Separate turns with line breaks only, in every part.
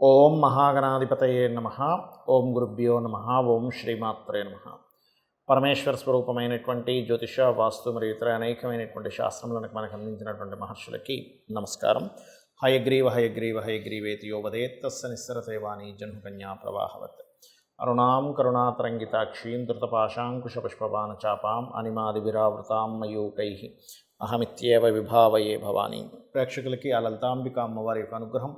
ఓం మహాగణాధిపతయే నమః. ఓం గురుభ్యో నమః. ఓం శ్రీమాత్రే నమః. పరమేశ్వర స్వరూపమైనటువంటి జ్యోతిష, వాస్తు మరియు ఇతర అనేకమైనటువంటి శాస్త్రములను మనకు అందించినటువంటి మహర్షులకి నమస్కారం. హయగ్రీవ హయగ్రీవ హయగ్రీవేతి యో వదేత్తస్స నిస్సరతేవాణి జన్మకన్యా ప్రవాహవత్. అరుణాం కరుణాతరంగితాక్షీం ధృతపాశాంకుశపుష్పబాణచాపాం అనిమాదివిరావృతాం మయూకై అహమిత్యేవ విభావయే భవానీ. ప్రేక్షకులకి ఆ లలితాంబిక అమ్మవారి యొక్క అనుగ్రహం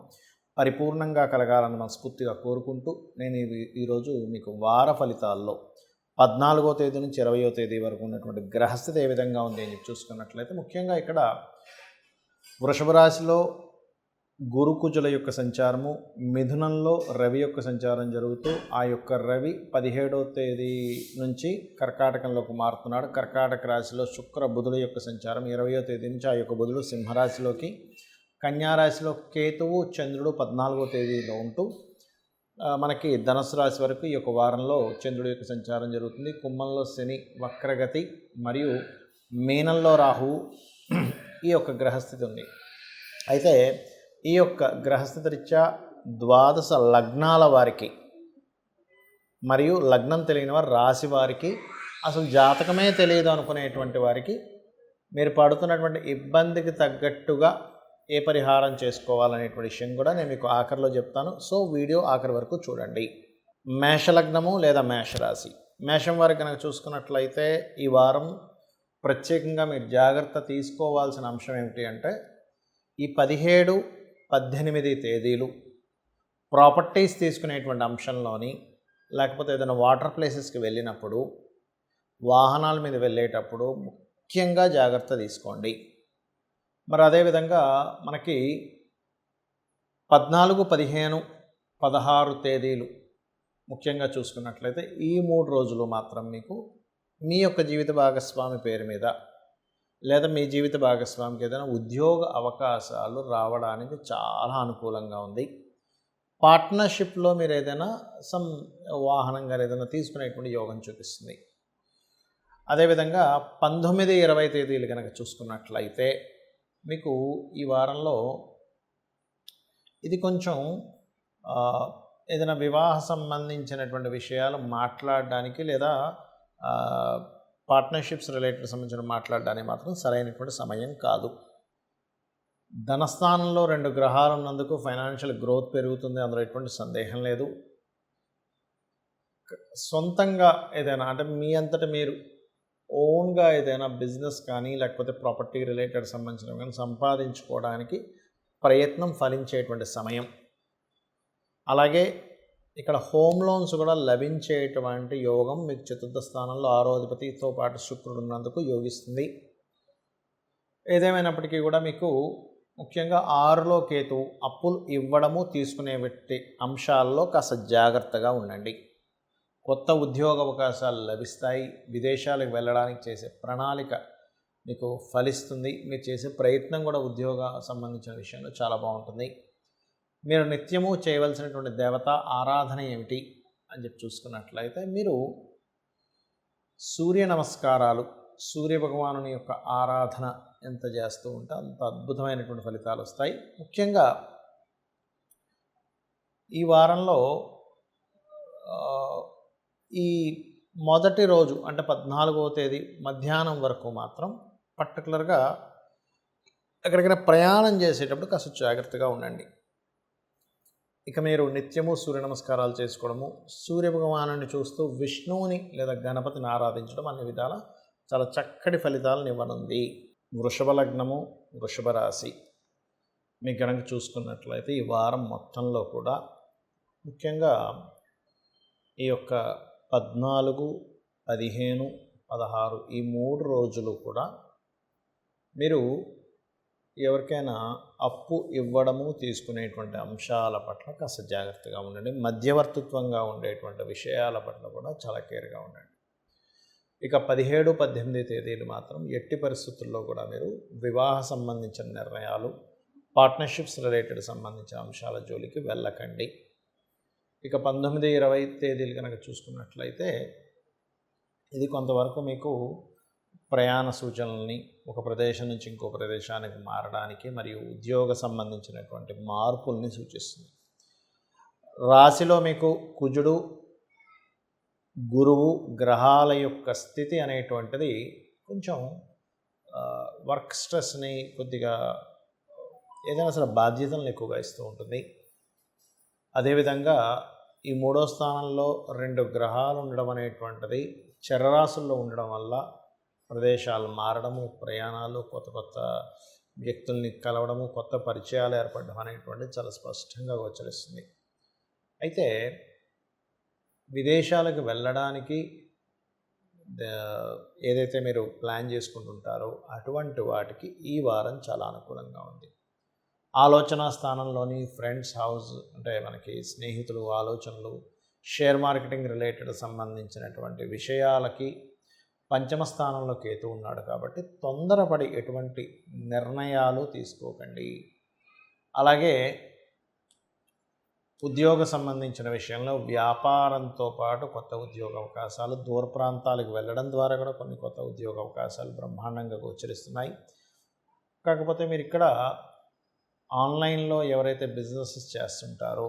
పరిపూర్ణంగా కలగాలని మనస్ఫూర్తిగా కోరుకుంటూ నేను ఈరోజు మీకు వార ఫలితాల్లో 14వ తేదీ నుంచి 20వ తేదీ వరకు ఉన్నటువంటి గ్రహస్థితి ఏ విధంగా ఉంది అని చూసుకున్నట్లయితే, ముఖ్యంగా ఇక్కడ వృషభ రాశిలో గురుకుజుల యొక్క సంచారము, మిథునంలో రవి యొక్క సంచారం జరుగుతూ ఆ యొక్క రవి 17వ తేదీ నుంచి కర్కాటకంలోకి మారుతున్నాడు. కర్కాటక రాశిలో శుక్ర బుధుల యొక్క సంచారం 20వ తేదీ నుంచి ఆ యొక్క బుధుడు సింహరాశిలోకి, కన్యారాశిలో కేతువు చంద్రుడు 14వ తేదీలో ఉంటూ మనకి ధనుసు రాశి వరకు ఈ యొక్క వారంలో చంద్రుడి యొక్క సంచారం జరుగుతుంది. కుంభంలో శని వక్రగతి మరియు మీనంలో రాహువు ఈ యొక్క గ్రహస్థితి ఉంది. అయితే ఈ యొక్క గ్రహస్థితి రీత్యా ద్వాదశ లగ్నాల వారికి మరియు లగ్నం తెలియని వారు, రాశి వారికి, అసలు జాతకమే తెలియదు అనుకునేటువంటి వారికి మీరు పడుతున్నటువంటి ఇబ్బందికి తగ్గట్టుగా ఏ పరిహారం చేసుకోవాలనేటువంటి విషయం కూడా నేను మీకు ఆఖరిలో చెప్తాను. సో వీడియో ఆఖరి వరకు చూడండి. మేషలగ్నము లేదా మేషరాశి, మేషం వారికి కనుక చూసుకున్నట్లయితే ఈ వారం ప్రత్యేకంగా మీరు జాగ్రత్త తీసుకోవాల్సిన అంశం ఏమిటి అంటే, ఈ 17, 18 తేదీలు ప్రాపర్టీస్ తీసుకునేటువంటి అంశంలోని, లేకపోతే ఏదైనా వాటర్ ప్లేసెస్కి వెళ్ళినప్పుడు, వాహనాల మీద వెళ్ళేటప్పుడు ముఖ్యంగా జాగ్రత్త తీసుకోండి. మరి అదేవిధంగా మనకి 14, 15, 16 తేదీలు ముఖ్యంగా చూసుకున్నట్లయితే ఈ 3 రోజులు మాత్రం మీకు మీ యొక్క జీవిత భాగస్వామి పేరు మీద లేదా మీ జీవిత భాగస్వామికి ఏదైనా ఉద్యోగ అవకాశాలు రావడానికి చాలా అనుకూలంగా ఉంది. పార్ట్నర్షిప్లో మీరు ఏదైనా వాహనంగా ఏదైనా తీసుకునేటువంటి యోగం చూపిస్తుంది. అదేవిధంగా 19, 20 తేదీలు కనుక చూసుకున్నట్లయితే మీకు ఈ వారంలో ఇది కొంచెం ఏదైనా వివాహ సంబంధించినటువంటి విషయాలు మాట్లాడడానికి లేదా పార్ట్నర్షిప్స్ రిలేటెడ్ సంబంధించిన మాట్లాడడానికి మాత్రం సరైనటువంటి సమయం కాదు. ధనస్థానంలో 2 గ్రహాలు ఉన్నందుకు ఫైనాన్షియల్ గ్రోత్ పెరుగుతుంది, అందులో ఎటువంటి సందేహం లేదు. సొంతంగా ఏదైనా అంటే మీ అంతటా మీరు ఓన్గా ఏదైనా బిజినెస్ కానీ లేకపోతే ప్రాపర్టీ రిలేటెడ్ సంబంధించిన కానీ సంపాదించుకోవడానికి ప్రయత్నం ఫలించేటువంటి సమయం. అలాగే ఇక్కడ హోమ్ లోన్స్ కూడా లభించేటువంటి యోగం మీకు చతుర్థ స్థానంలో 6వ అధిపతితో పాటు శుక్రుడు ఉన్నందుకు యోగిస్తుంది. ఏదేమైనప్పటికీ కూడా మీకు ముఖ్యంగా 6లో కేతువు అప్పులు ఇవ్వడము తీసుకునే అంశాల్లో కాస్త జాగ్రత్తగా ఉండండి. కొత్త ఉద్యోగ అవకాశాలు లభిస్తాయి. విదేశాలకు వెళ్ళడానికి చేసే ప్రణాళిక మీకు ఫలిస్తుంది. మీరు చేసే ప్రయత్నం కూడా ఉద్యోగ సంబంధించిన విషయంలో చాలా బాగుంటుంది. మీరు నిత్యము చేయవలసినటువంటి దేవత ఆరాధన ఏమిటి అని చెప్పి చూసుకున్నట్లయితే, మీరు సూర్య నమస్కారాలు, సూర్య భగవానుని యొక్క ఆరాధన ఎంత చేస్తూ ఉంటే అంత అద్భుతమైనటువంటి ఫలితాలు వస్తాయి. ముఖ్యంగా ఈ వారంలో ఈ మొదటి రోజు అంటే 14వ తేదీ మధ్యాహ్నం వరకు మాత్రం పర్టికులర్గా ఎక్కడికైనా ప్రయాణం చేసేటప్పుడు కాస్త జాగ్రత్తగా ఉండండి. ఇక మీరు నిత్యము సూర్య నమస్కారాలు చేసుకోవడము, సూర్య భగవానుని చూస్తూ విష్ణువుని లేదా గణపతిని ఆరాధించడం అన్ని విధాల చాలా చక్కటి ఫలితాలను ఇవ్వనుంది. వృషభ లగ్నము, వృషభ రాశి మీకు కనుక చూసుకున్నట్లయితే ఈ వారం మొత్తంలో కూడా ముఖ్యంగా ఈ యొక్క 14, 15, 16 ఈ 3 రోజులు కూడా మీరు ఎవరికైనా అప్పు ఇవ్వడము తీసుకునేటువంటి అంశాల పట్ల కాస్త జాగ్రత్తగా ఉండండి. మధ్యవర్తిత్వంగా ఉండేటువంటి విషయాల పట్ల కూడా చాలా కేర్గా ఉండండి. ఇక 17, 18 తేదీలు మాత్రం ఎట్టి పరిస్థితుల్లో కూడా మీరు వివాహ సంబంధించిన నిర్ణయాలు, పార్ట్నర్షిప్స్ రిలేటెడ్ సంబంధించిన అంశాల జోలికి వెళ్ళకండి. ఇక 19, 20 తేదీలు కనుక చూసుకున్నట్లయితే ఇది కొంతవరకు మీకు ప్రయాణ సూచనల్ని, ఒక ప్రదేశం నుంచి ఇంకో ప్రదేశానికి మారడానికి మరియు ఉద్యోగ సంబంధించినటువంటి మార్పుల్ని సూచిస్తుంది. రాశిలో మీకు కుజుడు, గురువు గ్రహాల యొక్క స్థితి అనేటువంటిది కొంచెం వర్క్ స్ట్రెస్ని, కొద్దిగా ఏదైనా సరే బాధ్యతలను ఎక్కువగా ఇస్తూ ఉంటుంది. అదేవిధంగా ఈ 3వ స్థానంలో 2 గ్రహాలు ఉండడం అనేటువంటిది చరరాశుల్లో ఉండడం వల్ల ప్రదేశాలు మారడము, ప్రయాణాలు, కొత్త కొత్త వ్యక్తుల్ని కలవడము, కొత్త పరిచయాలు ఏర్పడడం అనేటువంటిది చాలా స్పష్టంగా గోచరిస్తుంది. అయితే విదేశాలకు వెళ్ళడానికి ఏదైతే మీరు ప్లాన్ చేసుకుంటుంటారో అటువంటి వాటికి ఈ వారం చాలా అనుకూలంగా ఉంది. ఆలోచన స్థానంలోని ఫ్రెండ్స్ హౌస్ అంటే మనకి స్నేహితులు, ఆలోచనలు, షేర్ మార్కెటింగ్ రిలేటెడ్ సంబంధించినటువంటి విషయాలకి పంచమ స్థానంలో కేతు ఉన్నాడు కాబట్టి తొందరపడి ఎటువంటి నిర్ణయాలు తీసుకోకండి. అలాగే ఉద్యోగ సంబంధించిన విషయంలో వ్యాపారంతో పాటు కొత్త ఉద్యోగ అవకాశాలు, దూర ప్రాంతాలకు వెళ్ళడం ద్వారా కూడా కొన్ని కొత్త ఉద్యోగ అవకాశాలు బ్రహ్మాండంగా గోచరిస్తున్నాయి. కాకపోతే మీరు ఇక్కడ ఆన్లైన్లో ఎవరైతే బిజినెసెస్ చేస్తుంటారో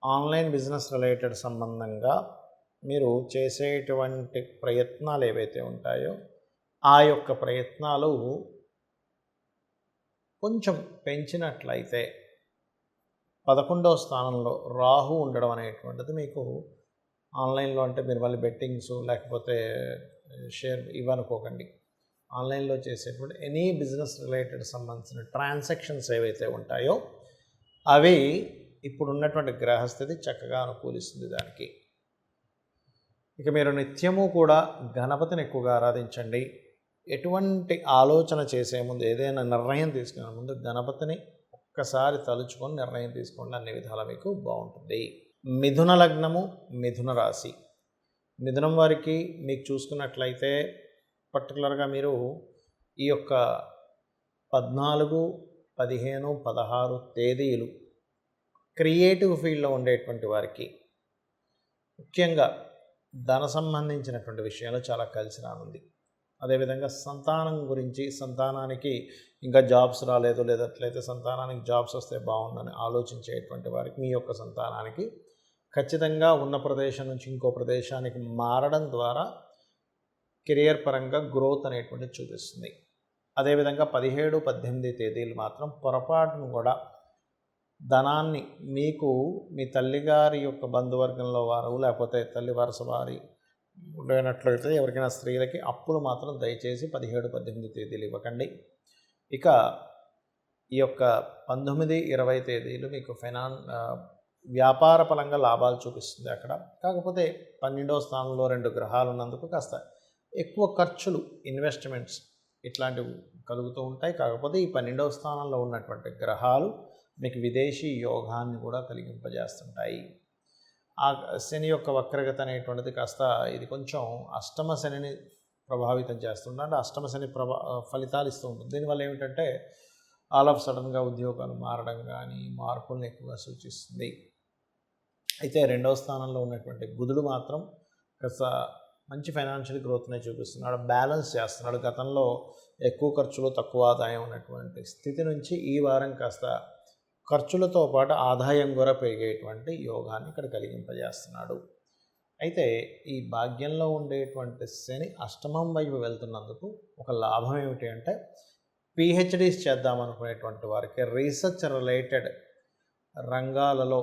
ఆన్లైన్ బిజినెస్ రిలేటెడ్ సంబంధంగా మీరు చేసేటువంటి ప్రయత్నాలు ఏవైతే ఉంటాయో ఆ యొక్క ప్రయత్నాలు కొంచెం పెంచినట్లయితే 11వ స్థానంలో రాహు ఉండడం అనేటువంటిది మీకు ఆన్లైన్లో అంటే మీరు మళ్ళీ బెట్టింగ్స్ లేకపోతే షేర్ ఇవ్వనుకోకండి. ఆన్లైన్లో చేసేటువంటి ఎనీ బిజినెస్ రిలేటెడ్ సంబంధించిన ట్రాన్సాక్షన్స్ ఏవైతే ఉంటాయో అవి ఇప్పుడు ఉన్నటువంటి గ్రహస్థితి చక్కగా అనుకూలిస్తుంది దానికి. ఇక మీరు నిత్యము కూడా గణపతిని ఎక్కువగా ఆరాధించండి. ఎటువంటి ఆలోచన చేసే ముందు, ఏదైనా నిర్ణయం తీసుకునే ముందు గణపతిని ఒక్కసారి తలుచుకొని నిర్ణయం తీసుకోండి. అన్ని విధాలా మీకు బాగుంటుంది. మిథున లగ్నము, మిథున రాశి. మిథునం వారికి మీకు చూసుకున్నట్లయితే పర్టికులర్గా మీరు ఈ యొక్క 14, 15, 16 తేదీలు క్రియేటివ్ ఫీల్డ్లో ఉండేటువంటి వారికి ముఖ్యంగా ధన సంబంధించినటువంటి విషయాలు చాలా కలిసి రానుంది. అదేవిధంగా సంతానం గురించి, సంతానానికి ఇంకా జాబ్స్ రాలేదు, లేదట్లయితే సంతానానికి జాబ్స్ వస్తే బాగుందని ఆలోచించేటువంటి వారికి మీ యొక్క సంతానానికి ఖచ్చితంగా ఉన్న ప్రదేశం నుంచి ఇంకో ప్రదేశానికి మారడం ద్వారా కెరియర్ పరంగా గ్రోత్ అనేటువంటిది చూపిస్తుంది. అదేవిధంగా 17, 18 తేదీలు మాత్రం పొరపాటును కూడా ధనాన్ని మీకు మీ తల్లిగారి యొక్క బంధువర్గంలో వారు లేకపోతే తల్లి వరుస వారి లేనట్లయితే ఎవరికైనా స్త్రీలకి అప్పులు మాత్రం దయచేసి 17, 18 తేదీలు ఇవ్వకండి. ఇక ఈ యొక్క 19, 20 తేదీలు మీకు వ్యాపార పరంగా లాభాలు చూపిస్తుంది అక్కడ. కాకపోతే 12వ స్థానంలో 2 గ్రహాలు ఉన్నందుకు కాస్త ఎక్కువ ఖర్చులు, ఇన్వెస్ట్మెంట్స్ ఇట్లాంటివి కలుగుతూ ఉంటాయి. కాకపోతే ఈ 12వ స్థానంలో ఉన్నటువంటి గ్రహాలు మీకు విదేశీ యోగాన్ని కూడా కలిగింపజేస్తుంటాయి. ఆ శని యొక్క వక్రగత అనేటువంటిది కాస్త ఇది కొంచెం అష్టమ శనిని ప్రభావితం చేస్తుంది. అంటే అష్టమ శని ఫలితాలు ఇస్తూ ఉంటుంది. దీనివల్ల ఏమిటంటే ఆల్ ఆఫ్ సడన్గా ఉద్యోగాలు మారడం కానీ మార్పులను ఎక్కువగా సూచిస్తుంది. అయితే 2వ స్థానంలో ఉన్నటువంటి బుధుడు మాత్రం కాస్త మంచి ఫైనాన్షియల్ గ్రోత్నే చూపిస్తున్నాడు, బ్యాలెన్స్ చేస్తున్నాడు. గతంలో ఎక్కువ ఖర్చులు తక్కువ ఆదాయం ఉన్నటువంటి స్థితి నుంచి ఈ వారం కాస్త ఖర్చులతో పాటు ఆదాయం కూడా పెరిగేటువంటి యోగాన్ని ఇక్కడ కలిగింపజేస్తున్నాడు. అయితే ఈ భాగ్యంలో ఉండేటువంటి శని అష్టమం వైపు వెళ్తున్నందుకు ఒక లాభం ఏమిటి అంటే పిహెచ్డీస్ చేద్దామనుకునేటువంటి వారికి రీసెర్చ్ రిలేటెడ్ రంగాలలో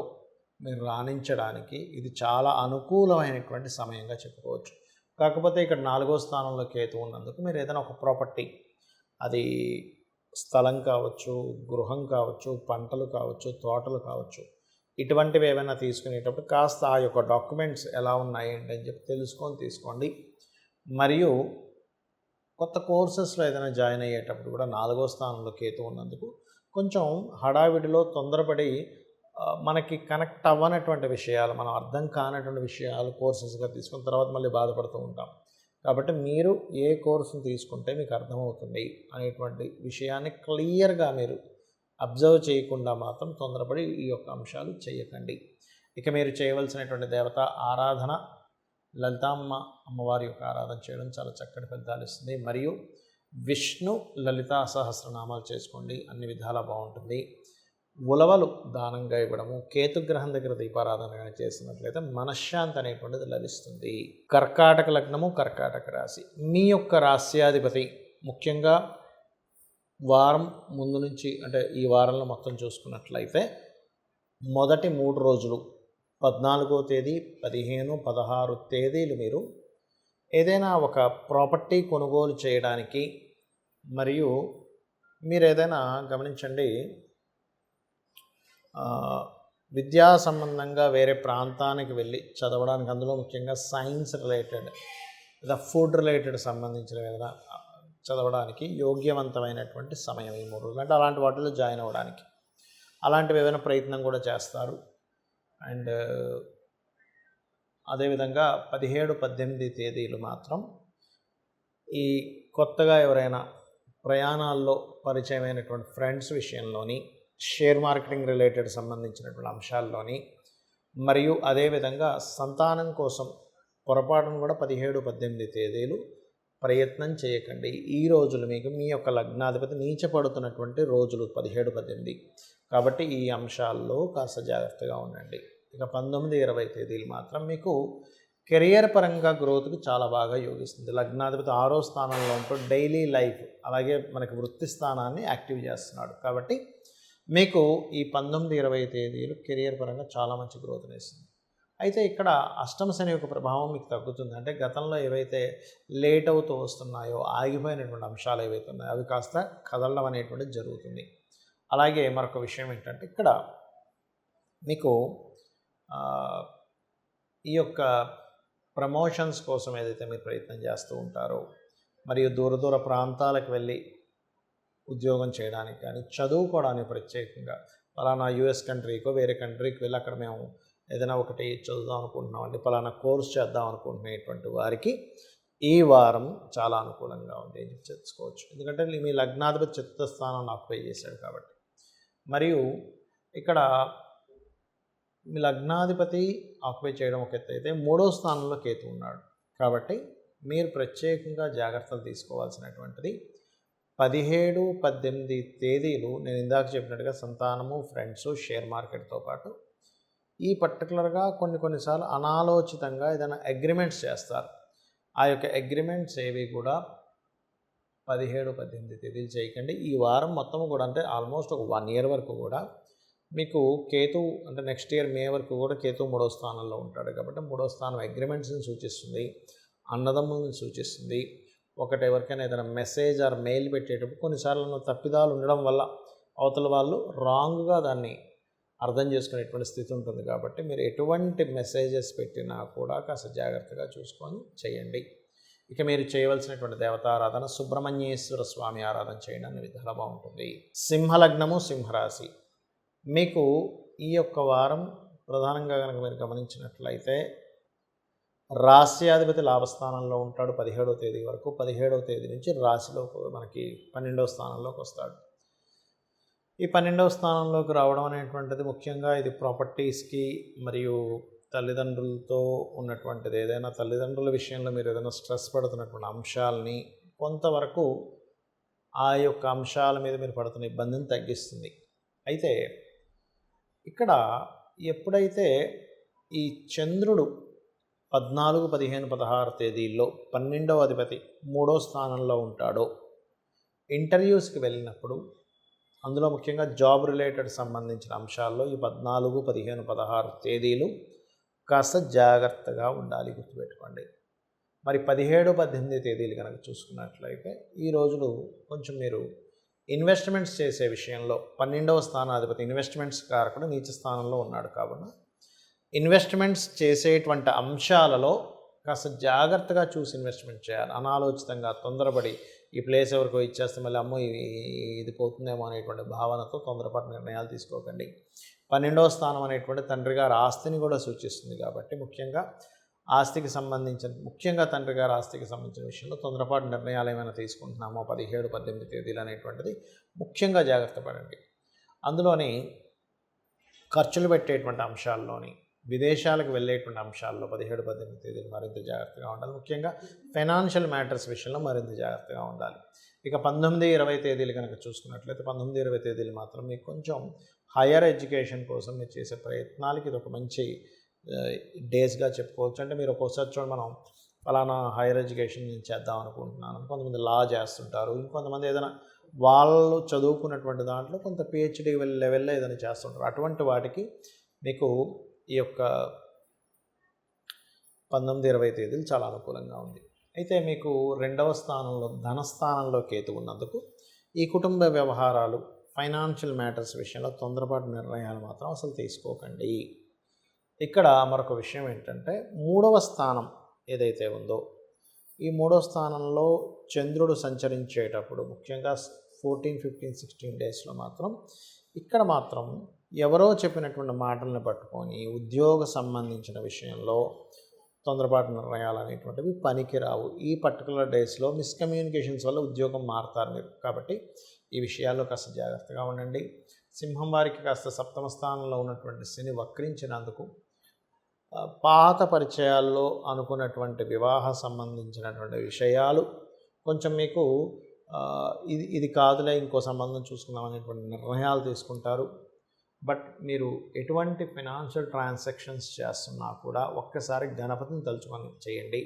మీరు రాణించడానికి ఇది చాలా అనుకూలమైనటువంటి సమయంగా చెప్పుకోవచ్చు. కాకపోతే ఇక్కడ 4వ స్థానంలో కేతు ఉన్నందుకు మీరు ఏదైనా ఒక ప్రాపర్టీ, అది స్థలం కావచ్చు, గృహం కావచ్చు, పంటలు కావచ్చు, తోటలు కావచ్చు, ఇటువంటివి ఏమైనా తీసుకునేటప్పుడు కాస్త ఆ యొక్క డాక్యుమెంట్స్ ఎలా ఉన్నాయి అని చెప్పి తెలుసుకొని తీసుకోండి. మరియు కొత్త కోర్సెస్లో ఏదైనా జాయిన్ అయ్యేటప్పుడు కూడా 4వ స్థానంలో కేతు ఉన్నందుకు కొంచెం హడావిడిలో తొందరపడి మనకి కనెక్ట్ అవ్వనటువంటి విషయాలు, మనం అర్థం కానటువంటి విషయాలు కోర్సెస్గా తీసుకున్న తర్వాత మళ్ళీ బాధపడుతూ ఉంటాం. కాబట్టి మీరు ఏ కోర్సును తీసుకుంటే మీకు అర్థమవుతుంది అనేటువంటి విషయాన్ని క్లియర్గా మీరు అబ్జర్వ్ చేయకుండా మాత్రం తొందరపడి ఈ యొక్క అంశాలు చేయకండి. ఇక మీరు చేయవలసినటువంటి దేవత ఆరాధన లలితామ్మ అమ్మవారి యొక్క ఆరాధన చేయడం చాలా చక్కటి ఫలితాలు ఇస్తుంది. మరియు విష్ణు లలితా సహస్రనామాలు చేసుకోండి, అన్ని విధాలా బాగుంటుంది. ఉలవలు దానంగా ఇవ్వడము, కేతుగ్రహం దగ్గర దీపారాధన చేసినట్లయితే మనశ్శాంతి అనేటువంటిది లభిస్తుంది. కర్కాటక లగ్నము, కర్కాటక రాశి. మీ యొక్క రాశ్యాధిపతి ముఖ్యంగా వారం ముందు నుంచి అంటే ఈ వారంలో మొత్తం చూసుకున్నట్లయితే మొదటి 3 రోజులు 14వ తేదీ, 15, 16 తేదీలు మీరు ఏదైనా ఒక ప్రాపర్టీ కొనుగోలు చేయడానికి, మరియు మీరు ఏదైనా గమనించండి, విద్యా సంబంధంగా వేరే ప్రాంతానికి వెళ్ళి చదవడానికి, అందులో ముఖ్యంగా సైన్స్ రిలేటెడ్ లేదా ఫుడ్ రిలేటెడ్ సంబంధించిన ఏదైనా చదవడానికి యోగ్యవంతమైనటువంటి సమయం ఈ 3 రోజులు. అంటే అలాంటి వాటిలో జాయిన్ అవ్వడానికి అలాంటివి ఏదైనా ప్రయత్నం కూడా చేస్తారు. అండ్ అదేవిధంగా 17, 18 తేదీలు మాత్రం ఈ కొత్తగా ఎవరైనా ప్రయాణాల్లో పరిచయమైనటువంటి ఫ్రెండ్స్ విషయంలోని, షేర్ మార్కెటింగ్ రిలేటెడ్ సంబంధించినటువంటి అంశాల్లోని, మరియు అదేవిధంగా సంతానం కోసం పొరపాటును కూడా 17, 18 తేదీలు ప్రయత్నం చేయకండి. ఈ రోజులు మీకు మీ యొక్క లగ్నాధిపతి నీచపడుతున్నటువంటి రోజులు 17, 18. కాబట్టి ఈ అంశాల్లో కాస్త జాగ్రత్తగా ఉండండి. ఇక 19, 20 తేదీలు మాత్రం మీకు కెరియర్ పరంగా గ్రోత్కి చాలా బాగా యోగిస్తుంది. లగ్నాధిపతి 6వ స్థానంలో ఉంటూ డైలీ లైఫ్ అలాగే మనకి వృత్తి స్థానాన్ని యాక్టివ్ చేస్తున్నాడు. కాబట్టి మీకు ఈ 19, 20 తేదీలు కెరియర్ పరంగా చాలా మంచి గ్రోత్ని ఇస్తుంది. అయితే ఇక్కడ అష్టమ శని యొక్క ప్రభావం మీకు తగ్గుతుంది. అంటే గతంలో ఏవైతే లేట్ అవుతూ వస్తున్నాయో, ఆగిపోయినటువంటి అంశాలు ఏవైతే ఉన్నాయో అవి కాస్త కదలడం అనేటువంటిది జరుగుతుంది. అలాగే మరొక విషయం ఏంటంటే, ఇక్కడ మీకు ఈ యొక్క ప్రమోషన్స్ కోసం ఏదైతే మీరు ప్రయత్నం చేస్తూ ఉంటారో, మరియు దూర దూర ప్రాంతాలకు వెళ్ళి ఉద్యోగం చేయడానికి కానీ, చదువుకోవడానికి ప్రత్యేకంగా పలానా యూఎస్ కంట్రీకో వేరే కంట్రీకి వెళ్ళి అక్కడ మేము ఏదైనా ఒకటి చదువుదాం అనుకుంటున్నామండి, పలానా కోర్స్ చేద్దాం అనుకుంటున్నటువంటి వారికి ఈ వారం చాలా అనుకూలంగా ఉంది అని తెలుసుకోవచ్చు. ఎందుకంటే మీ లగ్నాధిపతి చతుర్థ స్థానాన్ని ఆక్యుపై చేశాడు కాబట్టి. మరియు ఇక్కడ మీ లగ్నాధిపతి ఆక్యుపై చేయడం ఒక ఎత్తు అయితే, 3వ స్థానంలో కేతు ఉన్నాడు. కాబట్టి మీరు ప్రత్యేకంగా జాగ్రత్తలు తీసుకోవాల్సినటువంటిది 17, 18 తేదీలు నేను ఇందాక చెప్పినట్టుగా సంతానము, ఫ్రెండ్స్, షేర్ మార్కెట్తో పాటు ఈ పర్టికులర్గా కొన్నిసార్లు అనాలోచితంగా ఏదైనా అగ్రిమెంట్స్ చేస్తారు. ఆ యొక్క అగ్రిమెంట్స్ ఏవి కూడా 17, 18 తేదీలు చేయకండి. ఈ వారం మొత్తం కూడా అంటే ఆల్మోస్ట్ ఒక 1 ఇయర్ వరకు కూడా మీకు కేతు అంటే నెక్స్ట్ ఇయర్ మే వరకు కూడా కేతు 3వ స్థానంలో ఉంటాడు. కాబట్టి 3వ స్థానం అగ్రిమెంట్స్ని సూచిస్తుంది, అన్నదమ్ములను సూచిస్తుంది. ఒకటి ఎవరికైనా ఏదైనా మెసేజ్ ఆర్ మెయిల్ పెట్టేటప్పుడు కొన్నిసార్లు తప్పిదాలు ఉండడం వల్ల అవతల వాళ్ళు రాంగ్గా దాన్ని అర్థం చేసుకునేటువంటి స్థితి ఉంటుంది. కాబట్టి మీరు ఎటువంటి మెసేజెస్ పెట్టినా కూడా కాస్త జాగ్రత్తగా చూసుకొని చేయండి. ఇక మీరు చేయవలసినటువంటి దేవతారాధన సుబ్రహ్మణ్యేశ్వర స్వామి ఆరాధన చేయడం అనే విధాలు బాగుంటుంది. సింహలగ్నము, సింహరాశి. మీకు ఈ యొక్క వారం ప్రధానంగా కనుక మీరు గమనించినట్లయితే రాశ్యాధిపతి లాభస్థానంలో ఉంటాడు 17వ తేదీ వరకు. 17వ తేదీ నుంచి రాశిలో మనకి 12వ స్థానంలోకి వస్తాడు. ఈ 12వ స్థానంలోకి రావడం అనేటువంటిది ముఖ్యంగా ఇది ప్రాపర్టీస్కి మరియు తల్లిదండ్రులతో ఉన్నటువంటిది, ఏదైనా తల్లిదండ్రుల విషయంలో మీరు ఏదైనా స్ట్రెస్ పడుతున్నటువంటి అంశాలని కొంతవరకు ఆ యొక్క అంశాల మీద మీరు పడుతున్న ఇబ్బందిని తగ్గిస్తుంది. అయితే ఇక్కడ ఎప్పుడైతే ఈ చంద్రుడు 14, 15, 16 తేదీల్లో 12వ అధిపతి 3వ స్థానంలో ఉంటాడో, ఇంటర్వ్యూస్కి వెళ్ళినప్పుడు అందులో ముఖ్యంగా జాబ్ రిలేటెడ్ సంబంధించిన అంశాల్లో ఈ 14, 15, 16 తేదీలు కాస్త జాగ్రత్తగా ఉండాలి, గుర్తుపెట్టుకోండి. మరి 17, 18 తేదీలు కనుక చూసుకున్నట్లయితే ఈ రోజులు కొంచెం మీరు ఇన్వెస్ట్మెంట్స్ చేసే విషయంలో 12వ స్థానాధిపతి ఇన్వెస్ట్మెంట్స్ కారకుడు నీచ స్థానంలో ఉన్నాడు. కాబట్టి ఇన్వెస్ట్మెంట్స్ చేసేటువంటి అంశాలలో కాస్త జాగ్రత్తగా చూసి ఇన్వెస్ట్మెంట్ చేయాలి. అనాలోచితంగా తొందరపడి ఈ ప్లేస్ ఎవరికో ఇచ్చేస్తే మళ్ళీ అమ్మో ఇది పోతుందేమో అనేటువంటి భావనతో తొందరపాటు నిర్ణయాలు తీసుకోకండి. 12వ స్థానం అనేటువంటి తండ్రి గారి ఆస్తిని కూడా సూచిస్తుంది. కాబట్టి ముఖ్యంగా ఆస్తికి సంబంధించిన ముఖ్యంగా తండ్రి గారి ఆస్తికి సంబంధించిన విషయంలో తొందరపాటు నిర్ణయాలు ఏమైనా తీసుకుంటున్నామో 17, 18 తేదీలు అనేటువంటిది ముఖ్యంగా జాగ్రత్త పడండి. అందులోని ఖర్చులు పెట్టేటువంటి అంశాల్లోని విదేశాలకు వెళ్ళేటువంటి అంశాల్లో 17, 18 తేదీలు మరింత జాగ్రత్తగా ఉండాలి. ముఖ్యంగా ఫైనాన్షియల్ మ్యాటర్స్ విషయంలో మరింత జాగ్రత్తగా ఉండాలి. ఇక 19, 20 తేదీలు కనుక చూసుకున్నట్లయితే 19, 20 తేదీలు మాత్రం మీకు కొంచెం హైయర్ ఎడ్యుకేషన్ కోసం మీరు చేసే ప్రయత్నాలకి ఇది ఒక మంచి డేస్గా చెప్పుకోవచ్చు. అంటే మీరు ఒక్కోసారి చూడండి, మనం ఫలానా హైయర్ ఎడ్యుకేషన్ నేను చేద్దాం అనుకుంటున్నాను, కొంతమంది లా చేస్తుంటారు, ఇంకొంతమంది ఏదైనా వాళ్ళు చదువుకున్నటువంటి దాంట్లో కొంత పిహెచ్డి లెవెల్లో ఏదైనా చేస్తుంటారు. అటువంటి వాటికి మీకు ఈ యొక్క 19-20 తేదీలు చాలా అనుకూలంగా ఉంది. అయితే మీకు 2వ స్థానంలో ధనస్థానంలో కేతు ఉన్నందుకు ఈ కుటుంబ వ్యవహారాలు, ఫైనాన్షియల్ మ్యాటర్స్ విషయంలో తొందరపాటు నిర్ణయాలు మాత్రం అసలు తీసుకోకండి. ఇక్కడ మరొక విషయం ఏంటంటే 3వ స్థానం ఏదైతే ఉందో, ఈ 3వ స్థానంలో చంద్రుడు సంచరించేటప్పుడు ముఖ్యంగా 14, 15, 16 డేస్లో మాత్రం ఇక్కడ మాత్రం ఎవరో చెప్పినటువంటి మాటలను పట్టుకొని ఉద్యోగ సంబంధించిన విషయంలో తొందరపాటు నిర్ణయాలు అనేటువంటివి పనికిరావు. ఈ పర్టికులర్ డేస్లో మిస్కమ్యూనికేషన్స్ వల్ల ఉద్యోగం మారుతారు మీరు. కాబట్టి ఈ విషయాల్లో కాస్త జాగ్రత్తగా ఉండండి. సింహం వారికి కాస్త 7వ స్థానంలో ఉన్నటువంటి శని వక్రించినందుకు పాత పరిచయాల్లో అనుకున్నటువంటి వివాహ సంబంధించినటువంటి విషయాలు కొంచెం మీకు ఇది కాదులే, ఇంకో సంబంధం చూసుకుందాం అనేటువంటి నిర్ణయాలు తీసుకుంటారు. బట్ మీరు ఎటువంటి ఫైనాన్షియల్ ట్రాన్సాక్షన్స్ చేస్తున్నా కూడా ఒక్కసారి గణపతిని తలుచుకొని చేయండి.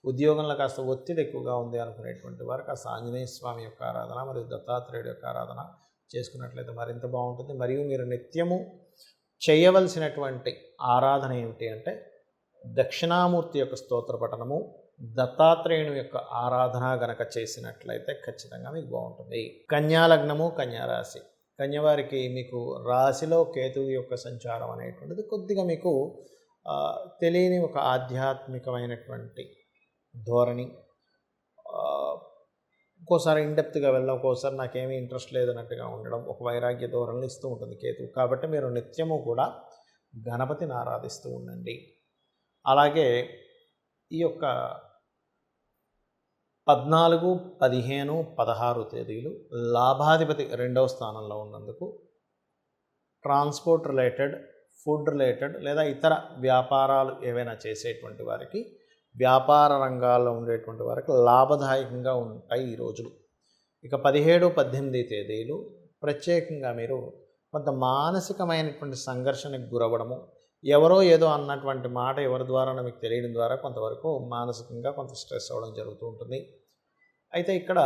ఉద్యోగంలో కాస్త ఒత్తిడి ఎక్కువగా ఉంది అనుకునేటువంటి వారు కాస్త ఆంజనేయ స్వామి యొక్క ఆరాధన మరియు దత్తాత్రేయుడు యొక్క ఆరాధన చేసుకున్నట్లయితే మరింత బాగుంటుంది. మరియు మీరు నిత్యము చేయవలసినటువంటి ఆరాధన ఏమిటి అంటే దక్షిణామూర్తి యొక్క స్తోత్ర పఠనము, దత్తాత్రేయుని యొక్క ఆరాధన గనక చేసినట్లయితే ఖచ్చితంగా మీకు బాగుంటుంది. కన్యా లగ్నము, కన్యా రాశి, కన్యవారికి మీకు రాశిలో కేతువు యొక్క సంచారం అనేటువంటిది కొద్దిగా మీకు తెలియని ఒక ఆధ్యాత్మికమైనటువంటి ధోరణి, ఒక్కోసారి ఇండెప్త్గా వెళ్ళడం, ఒక్కోసారి నాకేమీ ఇంట్రెస్ట్ లేదన్నట్టుగా ఉండడం, ఒక వైరాగ్య ధోరణిని ఇస్తూ ఉంటుంది కేతువు. కాబట్టి మీరు నిత్యము కూడా గణపతిని ఆరాధిస్తూ ఉండండి. అలాగే ఈ యొక్క 14, 15, 16 తేదీలు లాభాధిపతి 2వ స్థానంలో ఉన్నందుకు ట్రాన్స్పోర్ట్ రిలేటెడ్, ఫుడ్ రిలేటెడ్ లేదా ఇతర వ్యాపారాలు ఏవైనా చేసేటువంటి వారికి, వ్యాపార రంగాల్లో ఉండేటువంటి వారికి లాభదాయకంగా ఉంటాయి ఈ రోజులు. ఇక 17, 18 తేదీలు ప్రత్యేకంగా మీరు కొంత మానసికమైనటువంటి సంఘర్షణకు గురవ్వడము, ఎవరో ఏదో అన్నటువంటి మాట ఎవరి ద్వారా మీకు తెలియడం ద్వారా కొంతవరకు మానసికంగా కొంత స్ట్రెస్ అవ్వడం జరుగుతూ ఉంటుంది. అయితే ఇక్కడ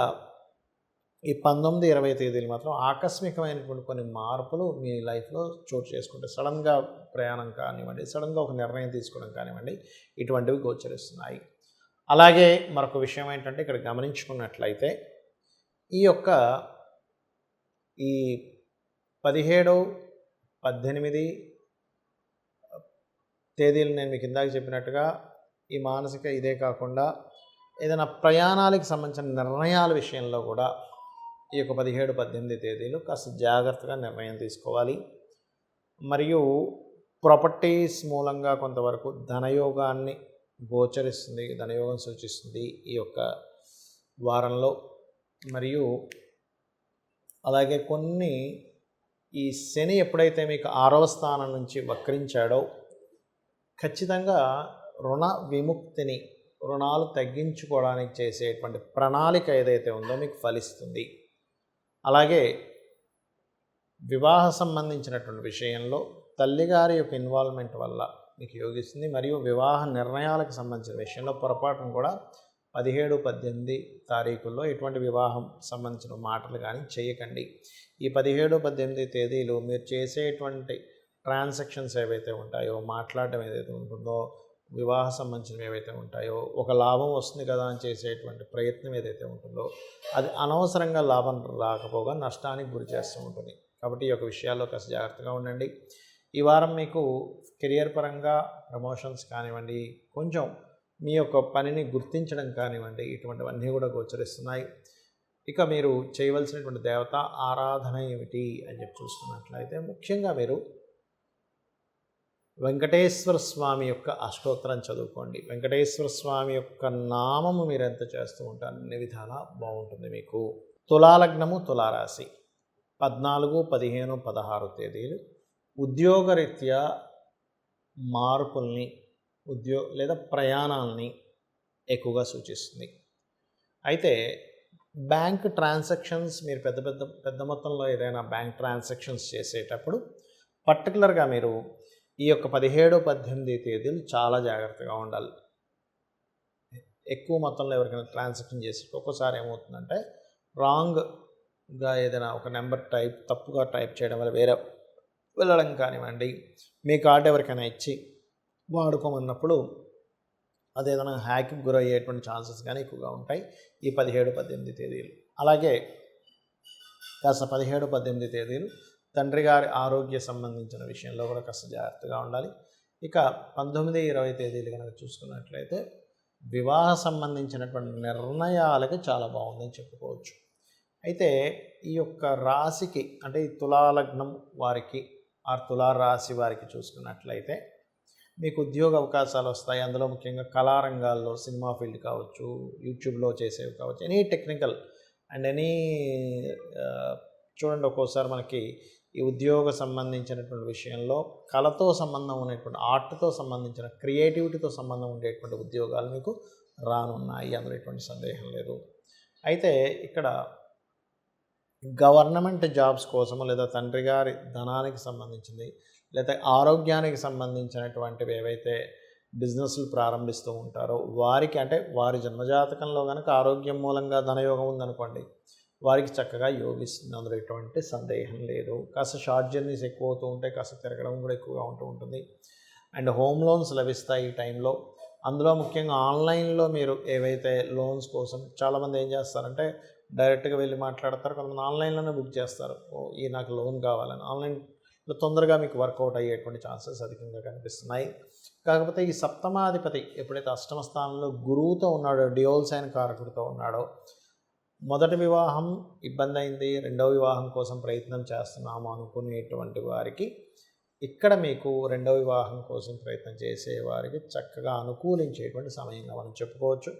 ఈ 19, 20 తేదీలు మాత్రం ఆకస్మికమైనటువంటి కొన్ని మార్పులు మీ లైఫ్లో చోటు చేసుకుంటే, సడన్గా ప్రయాణం కానివ్వండి, సడన్గా ఒక నిర్ణయం తీసుకోవడం కానివ్వండి, ఇటువంటివి గోచరిస్తున్నాయి. అలాగే మరొక విషయం ఏంటంటే ఇక్కడ గమనించుకున్నట్లయితే ఈ యొక్క 17, 18 తేదీలు నేను మీకు ఇందాక చెప్పినట్టుగా ఈ మానసిక ఇదే కాకుండా ఏదైనా ప్రయాణాలకు సంబంధించిన నిర్ణయాల విషయంలో కూడా ఈ యొక్క 17, 18 తేదీలు కాస్త జాగ్రత్తగా నిర్ణయం తీసుకోవాలి. మరియు ప్రాపర్టీస్ మూలంగా కొంతవరకు ధనయోగాన్ని గోచరిస్తుంది, ధనయోగం సూచిస్తుంది ఈ యొక్క వారంలో. మరియు అలాగే కొన్ని ఈ శని ఎప్పుడైతే మీకు 6వ స్థానం నుంచి వక్రించాడో ఖచ్చితంగా రుణ విముక్తిని, రుణాలు తగ్గించుకోవడానికి చేసేటువంటి ప్రణాళిక ఏదైతే ఉందో మీకు ఫలిస్తుంది. అలాగే వివాహ సంబంధించినటువంటి విషయంలో తల్లిగారి యొక్క ఇన్వాల్వ్మెంట్ వల్ల మీకు యోగిస్తుంది. మరియు వివాహ నిర్ణయాలకు సంబంధించిన విషయంలో పొరపాటును కూడా 17, 18 తారీఖుల్లో ఎటువంటి వివాహం సంబంధించిన మాటలు కానీ చేయకండి. ఈ 17, 18 తేదీలు మీరు చేసేటువంటి ట్రాన్సాక్షన్స్ ఏవైతే ఉంటాయో, మాట్లాడడం ఏదైతే ఉంటుందో, వివాహ సంబంధించినవి ఏవైతే ఉంటాయో, ఒక లాభం వస్తుంది కదా అని చేసేటువంటి ప్రయత్నం ఏదైతే ఉంటుందో అది అనవసరంగా లాభం రాకపోగా నష్టానికి గురి చేస్తూ ఉంటుంది. కాబట్టి ఈ యొక్క విషయాల్లో కాస్త జాగ్రత్తగా ఉండండి. ఈ వారం మీకు కెరియర్ పరంగా ప్రమోషన్స్ కానివ్వండి, కొంచెం మీ యొక్క పనిని గుర్తించడం కానివ్వండి, ఇటువంటివన్నీ కూడా గోచరిస్తున్నాయి. ఇక మీరు చేయవలసినటువంటి దేవత ఆరాధన ఏమిటి అని చెప్పి చూసుకున్నట్లయితే ముఖ్యంగా మీరు వెంకటేశ్వర స్వామి యొక్క అష్టోత్తరం చదువుకోండి. వెంకటేశ్వర స్వామి యొక్క నామము మీరు ఎంత చేస్తూ ఉంటారు అన్ని విధాలా బాగుంటుంది మీకు. తులాలగ్నము, తులారాశి 14, 15, 16 తేదీలు ఉద్యోగరీత్యా మార్పుల్ని, లేదా ప్రయాణాలని ఎక్కువగా సూచిస్తుంది. అయితే బ్యాంక్ ట్రాన్సాక్షన్స్ మీరు పెద్ద పెద్ద పెద్ద మొత్తంలో ఏదైనా బ్యాంక్ ట్రాన్సాక్షన్స్ చేసేటప్పుడు పర్టికులర్గా మీరు ఈ యొక్క 17, 18 తేదీలు చాలా జాగ్రత్తగా ఉండాలి. ఎక్కువ మొత్తంలో ఎవరికైనా ట్రాన్సాక్షన్ చేసి ఒక్కోసారి ఏమవుతుందంటే రాంగ్గా ఏదైనా ఒక నెంబర్ తప్పుగా టైప్ చేయడం వల్ల వేరే వెళ్ళడం కానివ్వండి, మీ కార్డు ఎవరికైనా ఇచ్చి వాడుకోమన్నప్పుడు అదేదైనా హ్యాకింగ్ గురయ్యేటువంటి ఛాన్సెస్ కానీ ఎక్కువగా ఉంటాయి ఈ 17, 18 తేదీలు. అలాగే కాస్త 17, 18 తేదీలు తండ్రి గారి ఆరోగ్య సంబంధించిన విషయంలో కూడా కాస్త జాగ్రత్తగా ఉండాలి. ఇక 19, 20 తేదీలు కనుక చూసుకున్నట్లయితే వివాహ సంబంధించినటువంటి నిర్ణయాలకి చాలా బాగుందని చెప్పుకోవచ్చు. అయితే ఈ యొక్క రాశికి అంటే ఈ తులాలగ్నం వారికి తులారాశి వారికి చూసుకున్నట్లయితే మీకు ఉద్యోగ అవకాశాలు వస్తాయి. అందులో ముఖ్యంగా కళారంగాల్లో సినిమా ఫీల్డ్ కావచ్చు, యూట్యూబ్లో చేసేవి కావచ్చు, ఎనీ టెక్నికల్ అండ్ ఎనీ చూడండి, ఒక్కోసారి మనకి ఈ ఉద్యోగ సంబంధించినటువంటి విషయంలో కళతో సంబంధం ఉన్నటువంటి ఆర్ట్తో సంబంధించిన క్రియేటివిటీతో సంబంధం ఉండేటువంటి ఉద్యోగాలు మీకు రానున్నాయి, అందులో ఎటువంటి సందేహం లేదు. అయితే ఇక్కడ గవర్నమెంట్ జాబ్స్ కోసము లేదా తండ్రి గారి ధనానికి సంబంధించింది లేదా ఆరోగ్యానికి సంబంధించినటువంటివి ఏవైతే బిజినెస్లు ప్రారంభిస్తూ ఉంటారో వారికి, అంటే వారి జన్మజాతకంలో కనుక ఆరోగ్యం మూలంగా ధనయోగం ఉందనుకోండి, వారికి చక్కగా యోగిస్తుంది, అందులో ఎటువంటి సందేహం లేదు. కాస్త షార్ట్ జర్నీస్ ఎక్కువ అవుతూ ఉంటాయి, కాస్త తిరగడం కూడా ఎక్కువగా ఉంటూ ఉంటుంది. అండ్ హోమ్ లోన్స్ లభిస్తాయి ఈ టైంలో. అందులో ముఖ్యంగా ఆన్లైన్లో మీరు ఏవైతే లోన్స్ కోసం చాలామంది ఏం చేస్తారంటే డైరెక్ట్గా వెళ్ళి మాట్లాడతారు, కొంతమంది ఆన్లైన్లోనే బుక్ చేస్తారు. ఈ నాకు లోన్ కావాలని ఆన్లైన్లో తొందరగా మీకు వర్కౌట్ అయ్యేటువంటి ఛాన్సెస్ అధికంగా కనిపిస్తున్నాయి. కాకపోతే ఈ సప్తమాధిపతి ఎప్పుడైతే అష్టమ స్థానంలో గురువుతో ఉన్నాడో, డ్యూయల్ సైన్ కారకుడితో ఉన్నాడో, మొదటి వివాహం ఇబ్బంది అయింది, రెండవ వివాహం కోసం ప్రయత్నం చేస్తున్నాము అనుకునేటువంటి వారికి ఇక్కడ మీకు రెండవ వివాహం కోసం ప్రయత్నం చేసేవారికి చక్కగా అనుకూలించేటువంటి సమయంగా మనం చెప్పుకోవచ్చు.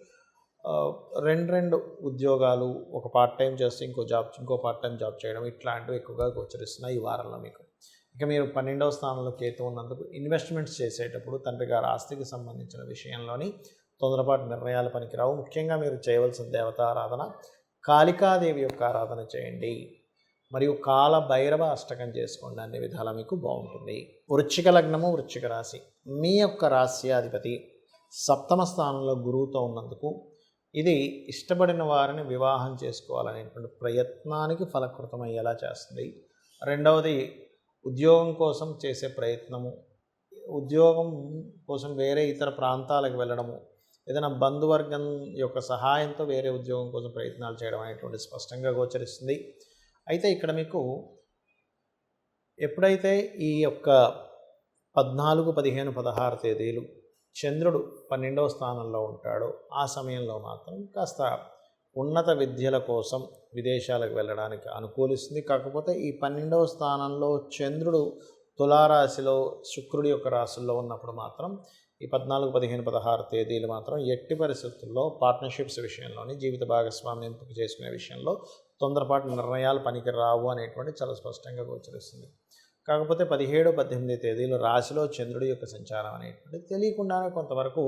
రెండు ఉద్యోగాలు, ఒక పార్ట్ టైం చేస్తే ఇంకో పార్ట్ టైం జాబ్ చేయడం ఇట్లాంటివి ఎక్కువగా గోచరిస్తున్నాయి ఈ వారంలో మీకు. ఇక మీరు 12వ స్థానంలో కేతు ఉన్నందుకు ఇన్వెస్ట్మెంట్స్ చేసేటప్పుడు తండ్రి గారి ఆస్తికి సంబంధించిన విషయంలోని తొందరపాటు నిర్ణయాలు పనికిరావు. ముఖ్యంగా మీరు చేయవలసిన దేవతారాధన కాళికాదేవి యొక్క ఆరాధన చేయండి, మరియు కాల భైరవ అష్టకం చేసుకోండి, అన్ని విధాలా మీకు బాగుంటుంది. వృశ్చిక లగ్నము, వృశ్చిక రాశి, మీ యొక్క రాశ్యాధిపతి సప్తమ స్థానంలో గురువుతో ఉన్నందుకు ఇది ఇష్టపడిన వారిని వివాహం చేసుకోవాలనేటువంటి ప్రయత్నానికి ఫలకృతమయ్యేలా చేస్తుంది. రెండవది ఉద్యోగం కోసం చేసే ప్రయత్నము, ఉద్యోగం కోసం వేరే ఇతర ప్రాంతాలకు వెళ్ళడము, ఏదైనా బంధువర్గం యొక్క సహాయంతో వేరే ఉద్యోగం కోసం ప్రయత్నాలు చేయడం అనేటువంటి స్పష్టంగా గోచరిస్తుంది. అయితే ఇక్కడ మీకు ఎప్పుడైతే ఈ యొక్క 14, 15, 16 తేదీలు చంద్రుడు 12వ స్థానంలో ఉంటాడో ఆ సమయంలో మాత్రం కాస్త ఉన్నత విద్యల కోసం విదేశాలకు వెళ్ళడానికి అనుకూలిస్తుంది. కాకపోతే ఈ 12వ స్థానంలో చంద్రుడు తులారాశిలో శుక్రుడి యొక్క రాశుల్లో ఉన్నప్పుడు మాత్రం ఈ 14, 15, 16 తేదీలు మాత్రం ఎట్టి పరిస్థితుల్లో పార్ట్నర్షిప్స్ విషయంలోని జీవిత భాగస్వామిని ఎంపిక చేసుకునే విషయంలో తొందరపాటు నిర్ణయాలు పనికి రావు అనేటువంటి చాలా స్పష్టంగా గోచరిస్తుంది. కాకపోతే 17, 18 తేదీలు రాశిలో చంద్రుడి యొక్క సంచారం అనేటువంటిది తెలియకుండానే కొంతవరకు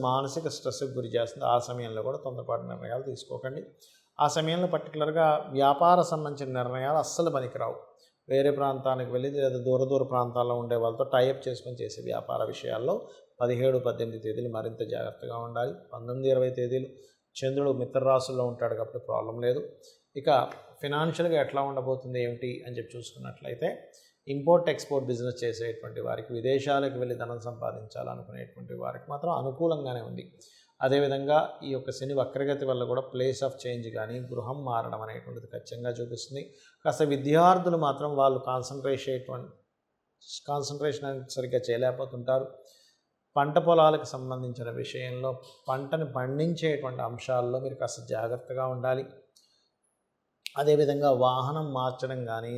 మానసిక స్ట్రెస్కి గురి చేస్తుంది. ఆ సమయంలో కూడా తొందరపాటు నిర్ణయాలు తీసుకోకండి. ఆ సమయంలో పర్టికులర్గా వ్యాపార సంబంధించిన నిర్ణయాలు అస్సలు పనికిరావు. వేరే ప్రాంతానికి వెళ్ళి లేదా దూర ప్రాంతాల్లో ఉండే వాళ్ళతో టైఅప్ చేసుకొని చేసే వ్యాపార విషయాల్లో 17, 18 తేదీలు మరింత జాగ్రత్తగా ఉండాలి. 19, 20 తేదీలు చంద్రుడు మిత్రరాశుల్లో ఉంటాడు కాబట్టి ప్రాబ్లం లేదు. ఇక ఫినాన్షియల్గా ఎట్లా ఉండబోతుంది ఏమిటి అని చెప్పి చూసుకున్నట్లయితే ఇంపోర్ట్ ఎక్స్పోర్ట్ బిజినెస్ చేసేటువంటి వారికి, విదేశాలకు వెళ్ళి ధనం సంపాదించాలనుకునేటువంటి వారికి మాత్రం అనుకూలంగానే ఉంది. అదేవిధంగా ఈ యొక్క శని వక్రగతి వల్ల కూడా ప్లేస్ ఆఫ్ చేంజ్ కానీ గృహం మారడం అనేటువంటిది ఖచ్చితంగా చూపిస్తుంది. కాస్త విద్యార్థులు మాత్రం వాళ్ళు కాన్సన్ట్రేషన్ సరిగ్గా చేయలేకపోతుంటారు. పంట పొలాలకు సంబంధించిన విషయంలో పంటను పండించేటువంటి అంశాల్లో మీరు కాస్త జాగ్రత్తగా ఉండాలి. అదేవిధంగా వాహనం మార్చడం కానీ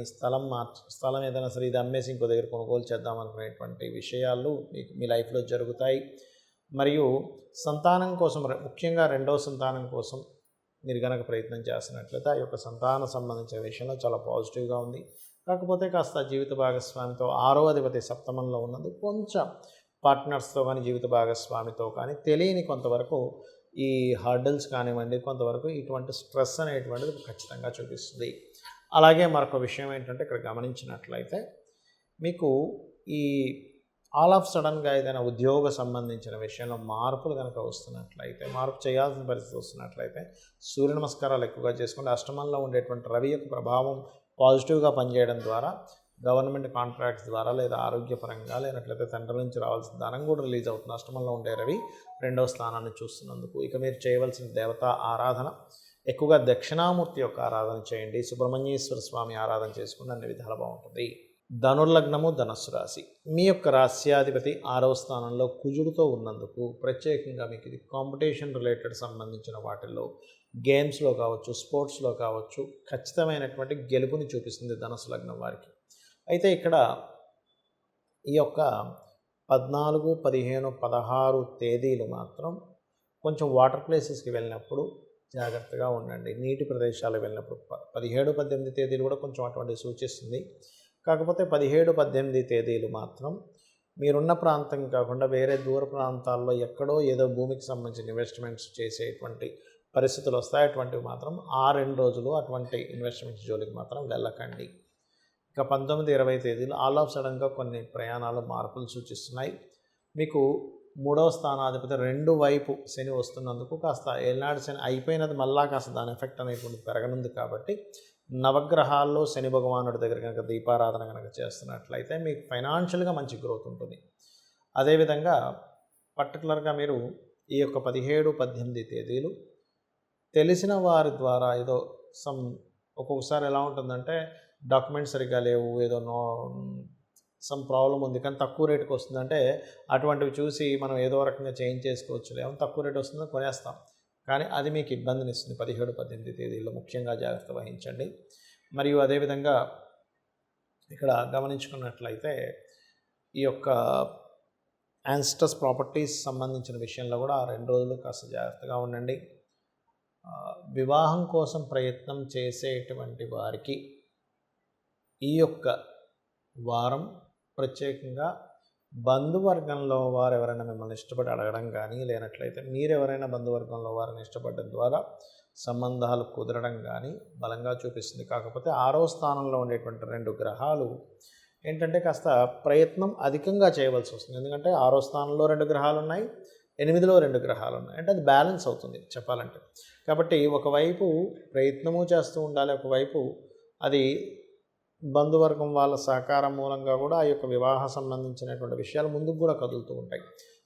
స్థలం ఏదైనా సరే ఇది అమ్మేసి ఇంకో దగ్గర కొనుగోలు చేద్దాం అనుకునేటువంటి విషయాలు మీ లైఫ్లో జరుగుతాయి. మరియు సంతానం కోసం, ముఖ్యంగా రెండవ సంతానం కోసం మీరు కనుక ప్రయత్నం చేస్తున్నట్లయితే ఆ యొక్క సంతానం సంబంధించిన విషయంలో చాలా పాజిటివ్గా ఉంది. కాకపోతే కాస్త జీవిత భాగస్వామితో 6వ అధిపతి సప్తమంలో ఉన్నది కొంచెం పార్ట్నర్స్తో కానీ జీవిత భాగస్వామితో కానీ తెలియని కొంతవరకు ఈ హర్డల్స్ కానివ్వండి, కొంతవరకు ఇటువంటి స్ట్రెస్ అనేటువంటిది ఖచ్చితంగా చూపిస్తుంది. అలాగే మరొక విషయం ఏంటంటే ఇక్కడ గమనించినట్లయితే మీకు ఈ ఆల్ ఆఫ్ సడన్గా ఏదైనా ఉద్యోగ సంబంధించిన విషయంలో మార్పులు కనుక వస్తున్నట్లయితే, మార్పు చేయాల్సిన పరిస్థితి వస్తున్నట్లయితే సూర్య నమస్కారాలు ఎక్కువగా చేసుకుంటే అష్టమంలో ఉండేటువంటి రవి యొక్క ప్రభావం పాజిటివ్గా పనిచేయడం ద్వారా గవర్నమెంట్ కాంట్రాక్ట్స్ ద్వారా లేదా ఆరోగ్యపరంగా లేనట్లయితే తండ్రి నుంచి రావాల్సిన ధనం కూడా రిలీజ్ అవుతుంది. అష్టమంలో ఉండే రవి 2వ స్థానాన్ని చూస్తున్నందుకు. ఇక మీరు చేయవలసిన దేవతా ఆరాధన ఎక్కువగా దక్షిణామూర్తి యొక్క ఆరాధన చేయండి. సుబ్రహ్మణ్యేశ్వర స్వామి ఆరాధన చేసుకుని అన్ని విధాలు బాగుంటుంది. ధనుర్లగ్నము, ధనస్సు రాశి. మీ యొక్క రాశ్యాధిపతి 6వ స్థానంలో కుజుడితో ఉన్నందుకు ప్రత్యేకంగా మీకు ఇది కాంపిటీషన్ రిలేటెడ్ సంబంధించిన వాటిల్లో గేమ్స్లో కావచ్చు, స్పోర్ట్స్లో కావచ్చు ఖచ్చితమైనటువంటి గెలుపుని చూపిస్తుంది ధనస్సు లగ్నం వారికి. అయితే ఇక్కడ ఈ యొక్క 14, 15, 16 తేదీలు మాత్రం కొంచెం వాటర్ ప్లేసెస్కి వెళ్ళినప్పుడు జాగ్రత్తగా ఉండండి. నీటి ప్రదేశాలకు వెళ్ళినప్పుడు 17, 18 తేదీలు కూడా కొంచెం అటువంటి సూచిస్తుంది. కాకపోతే 17, 18 తేదీలు మాత్రం మీరున్న ప్రాంతం కాకుండా వేరే దూర ప్రాంతాల్లో ఎక్కడో ఏదో భూమికి సంబంధించిన ఇన్వెస్ట్మెంట్స్ చేసేటువంటి పరిస్థితులు వస్తాయి. అటువంటివి మాత్రం ఆ 2 రోజులు అటువంటి ఇన్వెస్ట్మెంట్స్ జోలికి మాత్రం వెళ్ళకండి. ఇక 19, 20 తేదీలు ఆల్ ఆఫ్ సడన్గా కొన్ని ప్రయాణాలు మార్పులు సూచిస్తున్నాయి. మీకు 3వ స్థానాధిపతి 2 వైపు శని వస్తున్నందుకు కాస్త ఏనాడు శని అయిపోయినది మళ్ళా కాస్త దాని ఎఫెక్ట్ అనేటువంటి పెరగనుంది. కాబట్టి నవగ్రహాల్లో శని భగవానుడి దగ్గర కనుక దీపారాధన కనుక చేస్తున్నట్లయితే మీకు ఫైనాన్షియల్గా మంచి గ్రోత్ ఉంటుంది. అదేవిధంగా పర్టికులర్గా మీరు ఈ యొక్క 17, 18 తేదీలు తెలిసిన వారి ద్వారా ఏదో ఒక్కొక్కసారి ఎలా ఉంటుందంటే డాక్యుమెంట్స్ సరిగ్గా లేవు, ఏదో సమ్ ప్రాబ్లం ఉంది కానీ తక్కువ రేటుకి వస్తుందంటే అటువంటివి చూసి మనం ఏదో రకంగా చేంజ్ చేసుకోవచ్చు, లేకపోతే తక్కువ రేటు వస్తుందో కొనేస్తాం. కానీ అది మీకు ఇబ్బందిని ఇస్తుంది. 17, 18 తేదీల్లో ముఖ్యంగా జాగ్రత్త వహించండి. మరియు అదేవిధంగా ఇక్కడ గమనించుకున్నట్లయితే ఈ యొక్క యాన్స్టస్ ప్రాపర్టీస్ సంబంధించిన విషయంలో కూడా ఆ 2 రోజులు కాస్త జాగ్రత్తగా ఉండండి. వివాహం కోసం ప్రయత్నం చేసేటువంటి వారికి ఈ యొక్క వారం ప్రత్యేకంగా బంధువర్గంలో వారు ఎవరైనా మిమ్మల్ని ఇష్టపడి అడగడం కానీ, లేనట్లయితే మీరెవరైనా బంధువర్గంలో వారిని ఇష్టపడడం ద్వారా సంబంధాలు కుదరడం కానీ బలంగా చూపిస్తుంది. కాకపోతే 6వ స్థానంలో ఉండేటువంటి 2 గ్రహాలు ఏంటంటే కాస్త ప్రయత్నం అధికంగా చేయవలసి వస్తుంది. ఎందుకంటే 6వ స్థానంలో 2 గ్రహాలు ఉన్నాయి, 8లో 2 గ్రహాలు ఉన్నాయి. అంటే అది బ్యాలెన్స్ అవుతుంది చెప్పాలంటే. కాబట్టి ఒకవైపు ప్రయత్నము చేస్తూ ఉండాలి, ఒకవైపు అది బంధువర్గం వాళ్ళ సహకారం మూలంగా కూడా ఆ యొక్క వివాహ సంబంధించినటువంటి విషయాలు ముందుకు కూడా కదులుతూ ఉంటాయి.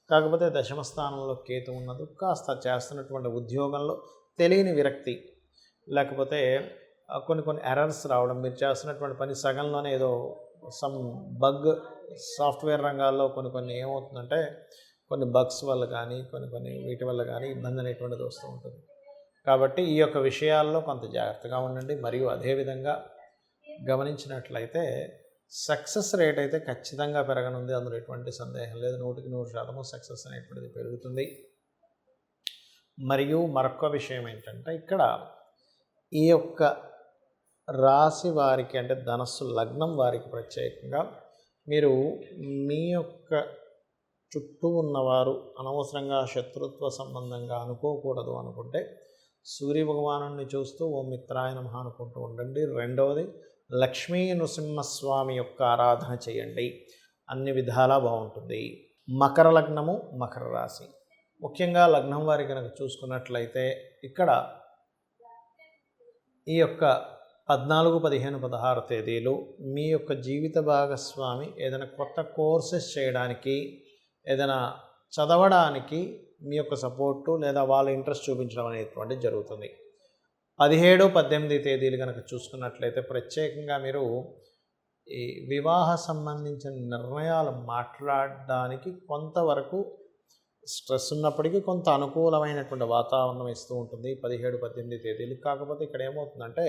కాకపోతే 10వ స్థానంలో కేతు ఉన్నది కాస్త చేస్తున్నటువంటి ఉద్యోగంలో తెలియని విరక్తి, లేకపోతే కొన్ని ఎర్రర్స్ రావడం, మీరు చేస్తున్నటువంటి పని సగంలోనే ఏదో సమ్ బగ్, సాఫ్ట్వేర్ రంగాల్లో కొన్ని ఏమవుతుందంటే కొన్ని బగ్స్ వల్ల కానీ కొన్ని వీటి వల్ల కానీ ఇబ్బంది అనేటువంటిది వస్తూ ఉంటుంది. కాబట్టి ఈ యొక్క విషయాల్లో కొంత జాగ్రత్తగా ఉండండి. మరియు అదేవిధంగా గమనించినట్లయితే సక్సెస్ రేట్ అయితే ఖచ్చితంగా పెరగనుంది, అందులో ఎటువంటి సందేహం లేదు. 100% సక్సెస్ అనేటువంటిది పెరుగుతుంది. మరియు మరొక విషయం ఏంటంటే ఇక్కడ ఈ యొక్క రాశి వారికి అంటే ధనస్సు లగ్నం వారికి ప్రత్యేకంగా మీరు మీ యొక్క చుట్టూ ఉన్నవారు అనవసరంగా శత్రుత్వ సంబంధంగా అనుకోకూడదు అనుకుంటే సూర్య భగవాను చూస్తూ ఓం మిత్రాయ నమః అనుకుంటూ ఉండండి. 2వది లక్ష్మీ నృసింహస్వామి యొక్క ఆరాధన చేయండి, అన్ని విధాలా బాగుంటుంది. మకర లగ్నము, మకర రాశి. ముఖ్యంగా లగ్నం వారి కనుక చూసుకున్నట్లయితే ఇక్కడ ఈ యొక్క 14, 15, 16 తేదీలు మీ యొక్క జీవిత భాగస్వామి ఏదైనా కొత్త కోర్సెస్ చేయడానికి, ఏదైనా చదవడానికి మీ యొక్క సపోర్టు లేదా వాళ్ళ ఇంట్రెస్ట్ చూపించడం అనేటువంటిది జరుగుతుంది. 17, 18 తేదీలు కనుక చూసుకున్నట్లయితే ప్రత్యేకంగా మీరు ఈ వివాహ సంబంధించిన నిర్ణయాలు మాట్లాడడానికి కొంతవరకు స్ట్రెస్ ఉన్నప్పటికీ కొంత అనుకూలమైనటువంటి వాతావరణం ఇస్తూ ఉంటుంది 17, 18 తేదీలు. కాకపోతే ఇక్కడ ఏమవుతుందంటే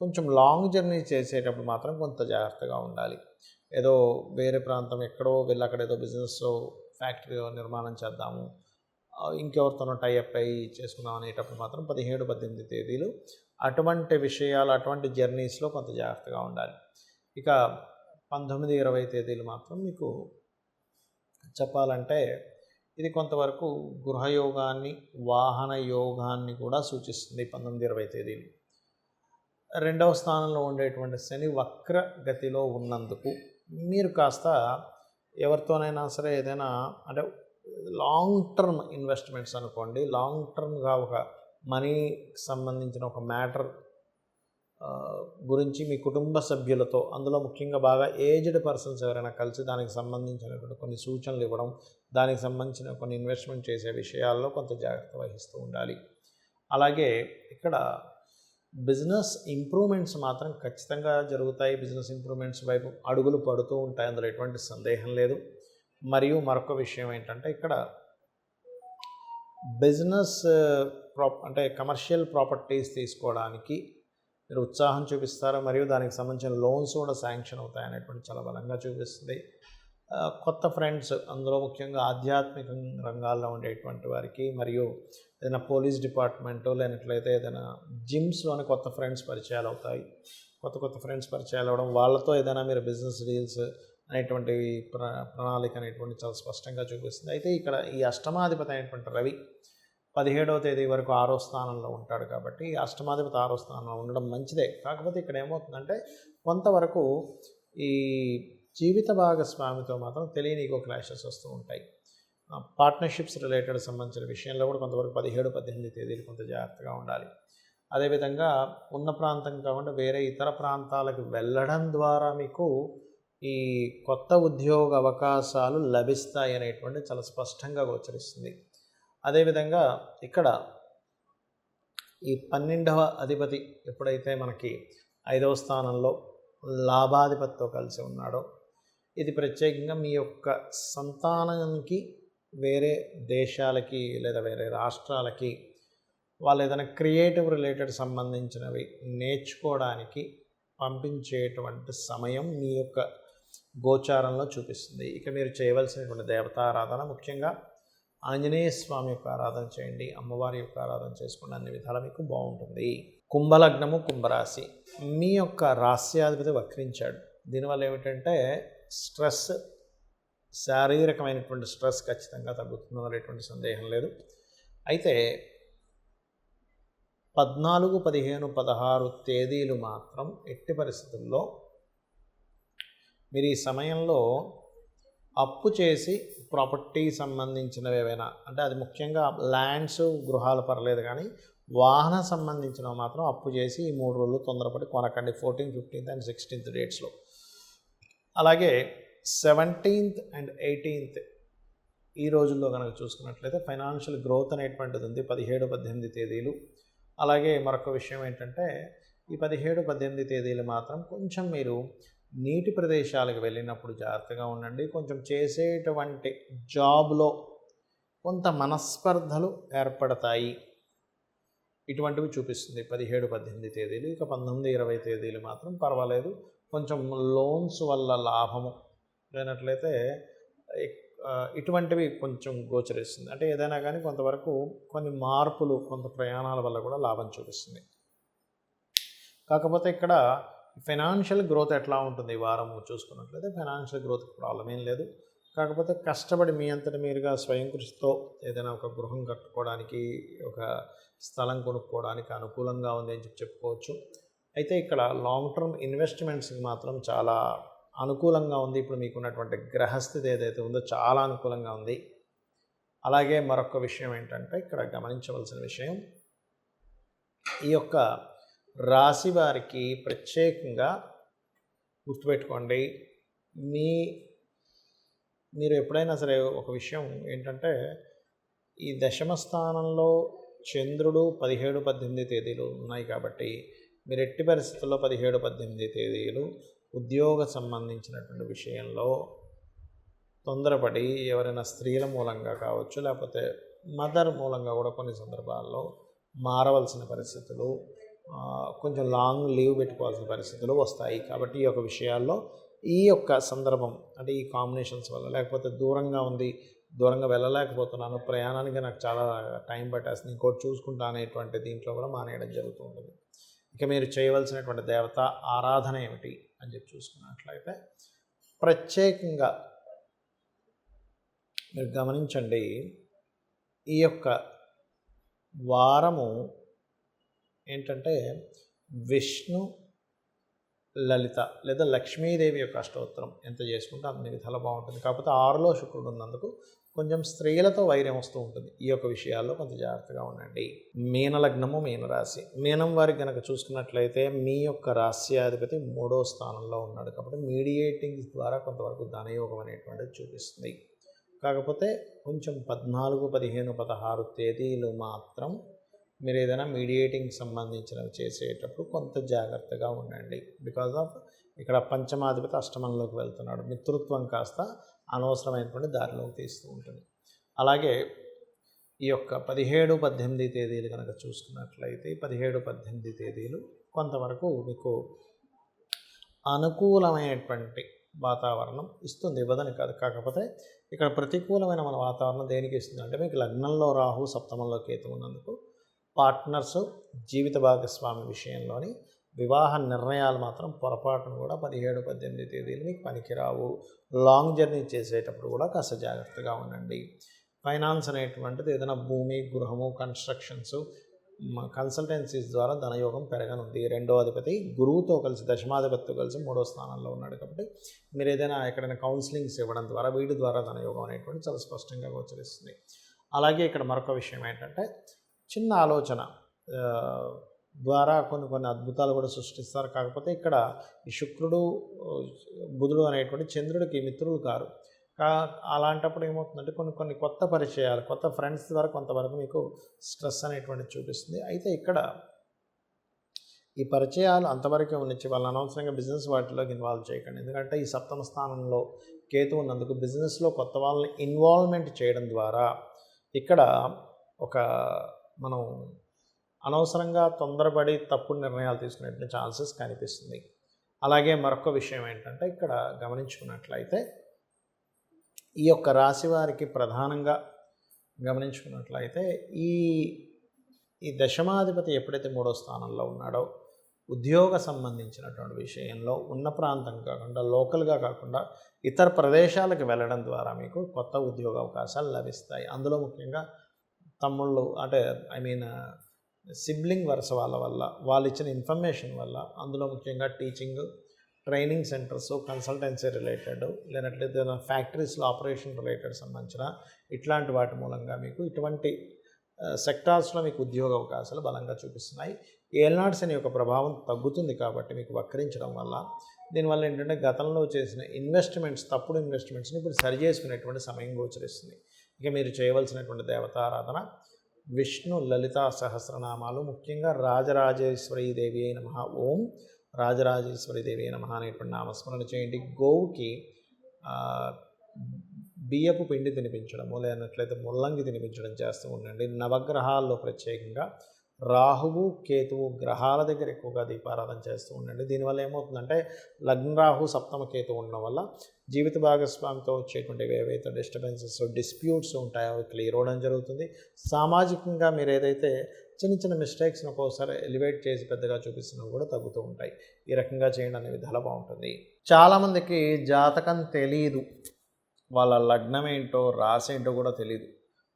కొంచెం లాంగ్ జర్నీ చేసేటప్పుడు మాత్రం కొంత జాగ్రత్తగా ఉండాలి. ఏదో వేరే ప్రాంతం ఎక్కడో వెళ్ళి అక్కడ ఏదో బిజినెస్ ఫ్యాక్టరీ నిర్మాణం చేద్దాము, ఇంకెవరితోనో టైఅప్ అయ్యి చేసుకుందాం అనేటప్పుడు మాత్రం 17, 18 తేదీలు అటువంటి విషయాలు, అటువంటి జర్నీస్లో కొంత జాగ్రత్తగా ఉండాలి. ఇక 19, 20 తేదీలు మాత్రం మీకు చెప్పాలంటే ఇది కొంతవరకు గృహయోగాన్ని, వాహన యోగాన్ని కూడా సూచిస్తుంది 19-20 తేదీలు. రెండవ స్థానంలో ఉండేటువంటి శని వక్ర గతిలో ఉన్నందుకు మీరు కాస్త ఎవరితోనైనా సరే ఏదైనా అంటే లాంగ్ టర్మ్ ఇన్వెస్ట్మెంట్స్ అనుకోండి, లాంగ్ టర్మ్గా ఒక మనీకి సంబంధించిన ఒక మ్యాటర్ గురించి మీ కుటుంబ సభ్యులతో, అందులో ముఖ్యంగా బాగా ఏజ్డ్ పర్సన్స్ ఎవరైనా కలిసి దానికి సంబంధించినటువంటి కొన్ని సూచనలు ఇవ్వడం, దానికి సంబంధించిన కొన్ని ఇన్వెస్ట్మెంట్ చేసే విషయాల్లో కొంత జాగ్రత్త వహిస్తూ ఉండాలి. అలాగే ఇక్కడ బిజినెస్ ఇంప్రూవ్మెంట్స్ మాత్రం ఖచ్చితంగా జరుగుతాయి. బిజినెస్ ఇంప్రూవ్మెంట్స్ వైపు అడుగులు పడుతూ ఉంటాయి, అందులో ఎటువంటి సందేహం లేదు. మరియు మరొక విషయం ఏంటంటే ఇక్కడ బిజినెస్ అంటే కమర్షియల్ ప్రాపర్టీస్ తీసుకోవడానికి మీరు ఉత్సాహం చూపిస్తారు, మరియు దానికి సంబంధించిన లోన్స్ కూడా శాంక్షన్ అవుతాయి అనేటువంటి చాలా బలంగా చూపిస్తుంది. కొత్త ఫ్రెండ్స్, అందులో ముఖ్యంగా ఆధ్యాత్మిక రంగాల్లో ఉండేటువంటి వారికి, మరియు ఏదైనా పోలీస్ డిపార్ట్మెంటు లేనట్లయితే ఏదైనా జిమ్స్లోని కొత్త ఫ్రెండ్స్ పరిచయాలు అవుతాయి. కొత్త ఫ్రెండ్స్ పరిచయాలు అవ్వడం, వాళ్ళతో ఏదైనా మీరు బిజినెస్ డీల్స్ అనేటువంటి ప్రణాళిక అనేటువంటి చాలా స్పష్టంగా చూపిస్తుంది. అయితే ఇక్కడ ఈ అష్టమాధిపతి అయినటువంటి రవి 17వ తేదీ వరకు 6వ స్థానంలో ఉంటాడు కాబట్టి అష్టమాధిపతి 6వ స్థానంలో ఉండడం మంచిదే. కాకపోతే ఇక్కడ ఏమవుతుందంటే కొంతవరకు ఈ జీవిత భాగస్వామితో మాత్రం తెలియని ఈగో క్లాషెస్ వస్తూ ఉంటాయి. పార్ట్నర్షిప్స్ రిలేటెడ్ సంబంధించిన విషయంలో కూడా కొంతవరకు 17-18 తేదీలు కొంత జాగ్రత్తగా ఉండాలి. అదేవిధంగా ఉన్న ప్రాంతం కాకుండా వేరే ఇతర ప్రాంతాలకు వెళ్ళడం ద్వారా మీకు ఈ కొత్త ఉద్యోగ అవకాశాలు లభిస్తాయి అనేటువంటి చాలా స్పష్టంగా గోచరిస్తుంది. అదేవిధంగా ఇక్కడ ఈ 12వ అధిపతి ఎప్పుడైతే మనకి 5వ స్థానంలో లాభాధిపతితో కలిసి ఉన్నాడో, ఇది ప్రత్యేకంగా మీ యొక్క సంతానానికి వేరే దేశాలకి లేదా వేరే రాష్ట్రాలకి వాళ్ళు ఏదైనా క్రియేటివ్ రిలేటెడ్ సంబంధించినవి నేర్చుకోవడానికి పంపించేటువంటి సమయం మీ యొక్క గోచారంలో చూపిస్తుంది. ఇక మీరు చేయవలసినటువంటి దేవతారాధన ముఖ్యంగా ఆంజనేయ స్వామి యొక్క ఆరాధన చేయండి, అమ్మవారి యొక్క ఆరాధన చేసుకోండి, అన్ని విధాలు మీకు బాగుంటుంది. కుంభలగ్నము, కుంభరాశి, మీ యొక్క రాశ్యాధిపతి వక్రించాడు. దీనివల్ల ఏమిటంటే స్ట్రెస్, శారీరకమైనటువంటి స్ట్రెస్ ఖచ్చితంగా తగ్గుతుంది అనేటువంటి సందేహం లేదు. అయితే 14, 15, 16 తేదీలు మాత్రం ఎట్టి పరిస్థితుల్లో మీరు ఈ సమయంలో అప్పు చేసి ప్రాపర్టీ సంబంధించినవి ఏవైనా, అంటే అది ముఖ్యంగా ల్యాండ్స్, గృహాలు పర్లేదు, కానీ వాహన సంబంధించినవి మాత్రం అప్పు చేసి ఈ 3 రోజులు తొందరపడి కొనకండి. 14th, 15th and 16th డేట్స్లో. అలాగే 17th and 18th ఈ రోజుల్లో కనుక చూసుకున్నట్లయితే ఫైనాన్షియల్ గ్రోత్ అనేటువంటిది ఉంది, 17, 18 తేదీలు. అలాగే మరొక విషయం ఏంటంటే ఈ 17, 18 తేదీలు మాత్రం కొంచెం మీరు నీటి ప్రదేశాలకు వెళ్ళినప్పుడు జాగ్రత్తగా ఉండండి. కొంచెం చేసేటువంటి జాబ్లో కొంత మనస్పర్ధలు ఏర్పడతాయి, ఇటువంటివి చూపిస్తుంది 17, 18 తేదీలు. ఇక 19, 20 తేదీలు మాత్రం పర్వాలేదు. కొంచెం లోన్స్ వల్ల లాభము లేనట్లయితే ఇటువంటివి కొంచెం గోచరిస్తుంది. అంటే ఏదైనా కానీ కొంతవరకు కొన్ని మార్పులు, కొంత ప్రయాణాల వల్ల కూడా లాభం చూపిస్తుంది. కాకపోతే ఇక్కడ ఫైనాన్షియల్ గ్రోత్ ఎట్లా ఉంటుంది ఈ వారం చూసుకున్నట్లయితే ఫైనాన్షియల్ గ్రోత్కి ప్రాబ్లం ఏం లేదు. కాకపోతే కష్టపడి మీ అంతటి మీరుగా స్వయం కృషితో ఏదైనా ఒక గృహం కట్టుకోవడానికి, ఒక స్థలం కొనుక్కోవడానికి అనుకూలంగా ఉంది అని చెప్పుకోవచ్చు. అయితే ఇక్కడ లాంగ్ టర్మ్ ఇన్వెస్ట్మెంట్స్కి మాత్రం చాలా అనుకూలంగా ఉంది. ఇప్పుడు మీకున్నటువంటి గ్రహస్థితి ఏదైతే ఉందో చాలా అనుకూలంగా ఉంది. అలాగే మరొక విషయం ఏంటంటే ఇక్కడ గమనించవలసిన విషయం, ఈ యొక్క రాశి వారికి ప్రత్యేకంగా గుర్తుపెట్టుకోండి, మీరు ఎప్పుడైనా సరే ఒక విషయం ఏంటంటే ఈ దశమ స్థానంలో చంద్రుడు 17, 18 తేదీలు ఉన్నాయి కాబట్టి మీరు ఎట్టి పరిస్థితుల్లో 17, 18 తేదీలు ఉద్యోగ సంబంధించినటువంటి విషయంలో తొందరపడి ఎవరైనా స్త్రీల మూలంగా కావచ్చు, లేకపోతే మదర్ మూలంగా కూడా కొన్ని సందర్భాల్లో మారవలసిన పరిస్థితులు, కొంచెం లాంగ్ లీవ్ పెట్టుకోవాల్సిన పరిస్థితులు వస్తాయి. కాబట్టి ఈ యొక్క విషయాల్లో ఈ యొక్క సందర్భం అంటే ఈ కాంబినేషన్స్ వల్ల, లేకపోతే దూరంగా వెళ్ళలేకపోతున్నాను, ప్రయాణానికి నాకు చాలా టైం పట్టేస్తుంది, ఇంకోటి చూసుకుంటా అనేటువంటి దీంట్లో కూడా మానేయడం జరుగుతూ ఉంటుంది. ఇక మీరు చేయవలసినటువంటి దేవత ఆరాధన ఏమిటి అని చెప్పి చూసుకున్నట్లయితే ప్రత్యేకంగా మీరు గమనించండి, ఈ యొక్క వారము ఏంటంటే విష్ణు లలిత లేదా లక్ష్మీదేవి యొక్క అష్టోత్తరం ఎంత చేసుకుంటే అన్ని విధాలు బాగుంటుంది. కాకపోతే 6లో శుక్రుడు ఉన్నందుకు కొంచెం స్త్రీలతో వైర్యం వస్తూ ఉంటుంది. ఈ యొక్క విషయాల్లో కొంత జాగ్రత్తగా ఉండండి. మీనలగ్నము, మీనరాశి. మీనం వారికి కనుక చూసుకున్నట్లయితే మీ యొక్క రాశ్యాధిపతి 3వ స్థానంలో ఉన్నాడు కాబట్టి మీడియేటింగ్స్ ద్వారా కొంతవరకు ధనయోగం అనేటువంటిది చూపిస్తుంది. కాకపోతే కొంచెం 14, 15, 16 తేదీలు మాత్రం మీరు ఏదైనా మీడియేటింగ్ సంబంధించినవి చేసేటప్పుడు కొంత జాగ్రత్తగా ఉండండి. బికాజ్ ఆఫ్ ఇక్కడ పంచమాధిపతి అష్టమంలోకి వెళ్తున్నాడు. మిత్రుత్వం కాస్త అనవసరమైనటువంటి దారిలోకి తీస్తూ ఉంటుంది. అలాగే ఈ యొక్క 17, 18 తేదీలు కనుక చూసుకున్నట్లయితే 17, 18 తేదీలు కొంతవరకు మీకు అనుకూలమైనటువంటి వాతావరణం ఇస్తుంది, ఇవ్వదని కాదు. కాకపోతే ఇక్కడ ప్రతికూలమైన మన వాతావరణం దేనికి ఇస్తుంది అంటే మీకు లగ్నంలో రాహు, సప్తమంలో కేతు ఉన్నందుకు పార్ట్నర్సు, జీవిత భాగస్వామి విషయంలోని వివాహ నిర్ణయాలు మాత్రం పొరపాటును కూడా 17, 18 తేదీలు మీకు పనికిరావు. లాంగ్ జర్నీ చేసేటప్పుడు కూడా కాస్త జాగ్రత్తగా ఉండండి. ఫైనాన్స్ అనేటువంటిది ఏదైనా భూమి, గృహము, కన్స్ట్రక్షన్స్, కన్సల్టెన్సీస్ ద్వారా ధనయోగం పెరగనుంది. 2వ అధిపతి గురువుతో కలిసి, దశమాధిపతితో కలిసి 3వ స్థానంలో ఉన్నాడు కాబట్టి మీరు ఏదైనా ఎక్కడైనా కౌన్సిలింగ్స్ ఇవ్వడం ద్వారా వీటి ద్వారా ధనయోగం అనేటువంటి చాలా స్పష్టంగా గోచరిస్తుంది. అలాగే ఇక్కడ మరొక విషయం ఏంటంటే చిన్న ఆలోచన ద్వారా కొన్ని అద్భుతాలు కూడా సృష్టిస్తారు. కాకపోతే ఇక్కడ ఈ శుక్రుడు, బుధుడు అనేటువంటి చంద్రుడికి మిత్రులు కారు. అలాంటప్పుడు ఏమవుతుందంటే కొన్ని కొత్త పరిచయాలు, కొత్త ఫ్రెండ్స్ ద్వారా కొంతవరకు మీకు స్ట్రెస్ అనేటువంటిది చూపిస్తుంది. అయితే ఇక్కడ ఈ పరిచయాలు అంతవరకే ఉన్నచ్చి వాళ్ళని అనవసరంగా బిజినెస్ వాటిలోకి ఇన్వాల్వ్ చేయకండి. ఎందుకంటే ఈ సప్తమ స్థానంలో కేతు ఉన్నందుకు బిజినెస్లో కొత్త వాళ్ళని ఇన్వాల్వ్మెంట్ చేయడం ద్వారా ఇక్కడ ఒక మనం అనవసరంగా తొందరపడి తప్పుడు నిర్ణయాలు తీసుకునే ఛాన్సెస్ కనిపిస్తుంది. అలాగే మరొక విషయం ఏంటంటే ఇక్కడ గమనించుకున్నట్లయితే ఈ యొక్క రాశి వారికి ప్రధానంగా గమనించుకున్నట్లయితే ఈ దశమాధిపతి ఎప్పుడైతే 3వ స్థానంలో ఉన్నాడో ఉద్యోగ సంబంధించినటువంటి విషయంలో ఉన్న ప్రాంతం కాకుండా, లోకల్గా కాకుండా ఇతర ప్రదేశాలకు వెళ్ళడం ద్వారా మీకు కొత్త ఉద్యోగ అవకాశాలు లభిస్తాయి. అందులో ముఖ్యంగా తమ్ముళ్ళు అంటే సిబ్లింగ్ వరుస వాళ్ళ వల్ల, వాళ్ళు ఇచ్చిన ఇన్ఫర్మేషన్ వల్ల, అందులో ముఖ్యంగా teaching, training centres, consultancy related, లేనట్లయితే ఫ్యాక్టరీస్లో ఆపరేషన్ రిలేటెడ్ సంబంధించిన ఇట్లాంటి వాటి మూలంగా మీకు ఇటువంటి సెక్టార్స్లో మీకు ఉద్యోగ అవకాశాలు బలంగా చూపిస్తున్నాయి. ఏల్నాడు శని యొక్క ప్రభావం తగ్గుతుంది కాబట్టి మీకు వక్రించడం వల్ల, దీనివల్ల ఏంటంటే గతంలో చేసిన ఇన్వెస్ట్మెంట్స్, తప్పుడు ఇన్వెస్ట్మెంట్స్ని ఇప్పుడు సరి చేసుకునేటువంటి సమయం గోచరిస్తుంది. ఇక మీరు చేయవలసినటువంటి దేవతారాధన విష్ణు లలితా సహస్రనామాలు, ముఖ్యంగా రాజరాజేశ్వరీ దేవి అయిన నమః, ఓం రాజరాజేశ్వరీ దేవి అయిన నమః అనేటువంటి నామస్మరణ చేయండి. గోవుకి బియ్యపు పిండి తినిపించడము, లేనట్లయితే ముల్లంగి తినిపించడం చేస్తూ ఉండండి. నవగ్రహాల్లో ప్రత్యేకంగా రాహువు, కేతువు గ్రహాల దగ్గర ఎక్కువగా దీపారాధన చేస్తూ ఉండండి. దీనివల్ల ఏమవుతుందంటే లగ్నరాహు, సప్తమ కేతు ఉండడం వల్ల జీవిత భాగస్వామితో వచ్చేటువంటి ఏవైతే డిస్టర్బెన్సెస్, డిస్ప్యూట్స్ ఉంటాయో అవి క్లియర్ అవ్వడం జరుగుతుంది. సామాజికంగా మీరు ఏదైతే చిన్న మిస్టేక్స్ని ఒక్కోసారి ఎలివేట్ చేసి పెద్దగా చూపిస్తున్నవి కూడా తగ్గుతూ ఉంటాయి. ఈ రకంగా చేయండి అనే విధాలు బాగుంటుంది. చాలామందికి జాతకం తెలీదు, వాళ్ళ లగ్నం ఏంటో రాశి ఏంటో కూడా తెలియదు.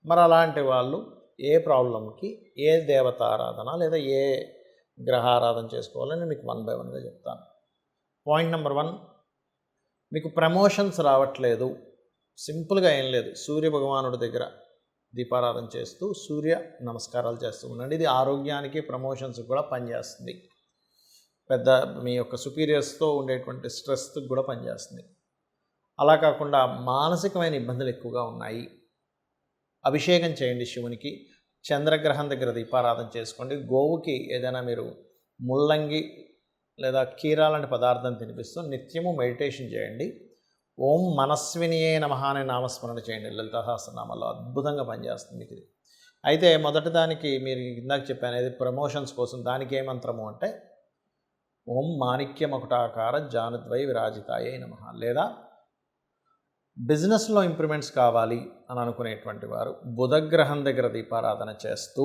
మరి అలాంటి వాళ్ళు ఏ ప్రాబ్లంకి ఏ దేవతారాధన లేదా ఏ గ్రహారాధన చేసుకోవాలని మీకు 1 by 1గా చెప్తాను. పాయింట్ నెంబర్ 1, మీకు ప్రమోషన్స్ రావట్లేదు, సింపుల్గా ఏం లేదు, సూర్య భగవానుడి దగ్గర దీపారాధన చేస్తూ సూర్య నమస్కారాలు చేస్తూ ఉండండి. ఇది ఆరోగ్యానికి, ప్రమోషన్స్కి కూడా పనిచేస్తుంది. పెద్ద మీ యొక్క సుపీరియర్స్తో ఉండేటువంటి స్ట్రెస్కి కూడా పనిచేస్తుంది. అలా కాకుండా మానసికమైన ఇబ్బందులు ఎక్కువగా ఉన్నాయి, అభిషేకం చేయండి శివునికి. చంద్రగ్రహం దగ్గర దీపారాధన చేసుకోండి. గోవుకి ఏదైనా మీరు ముల్లంగి లేదా కీరా లాంటి పదార్థం తినిపిస్తూ నిత్యము మెడిటేషన్ చేయండి. ఓం మనస్వినియే నమః అనే నామస్మరణ చేయండి. లలితా సహస్రనామాల్లో అద్భుతంగా పనిచేస్తుంది మీకు ఇది. అయితే మొదటి దానికి మీరు ఇందాక చెప్పాను, ఇది ప్రమోషన్స్ కోసం. దానికి ఏ మంత్రము అంటే ఓం మాణిక్యమకుటాకార జానుద్వై విరాజితాయే నమః, లేదా బిజినెస్లో ఇంప్రూవ్మెంట్స్ కావాలి అని అనుకునేటువంటి వారు బుధగ్రహం దగ్గర దీపారాధన చేస్తూ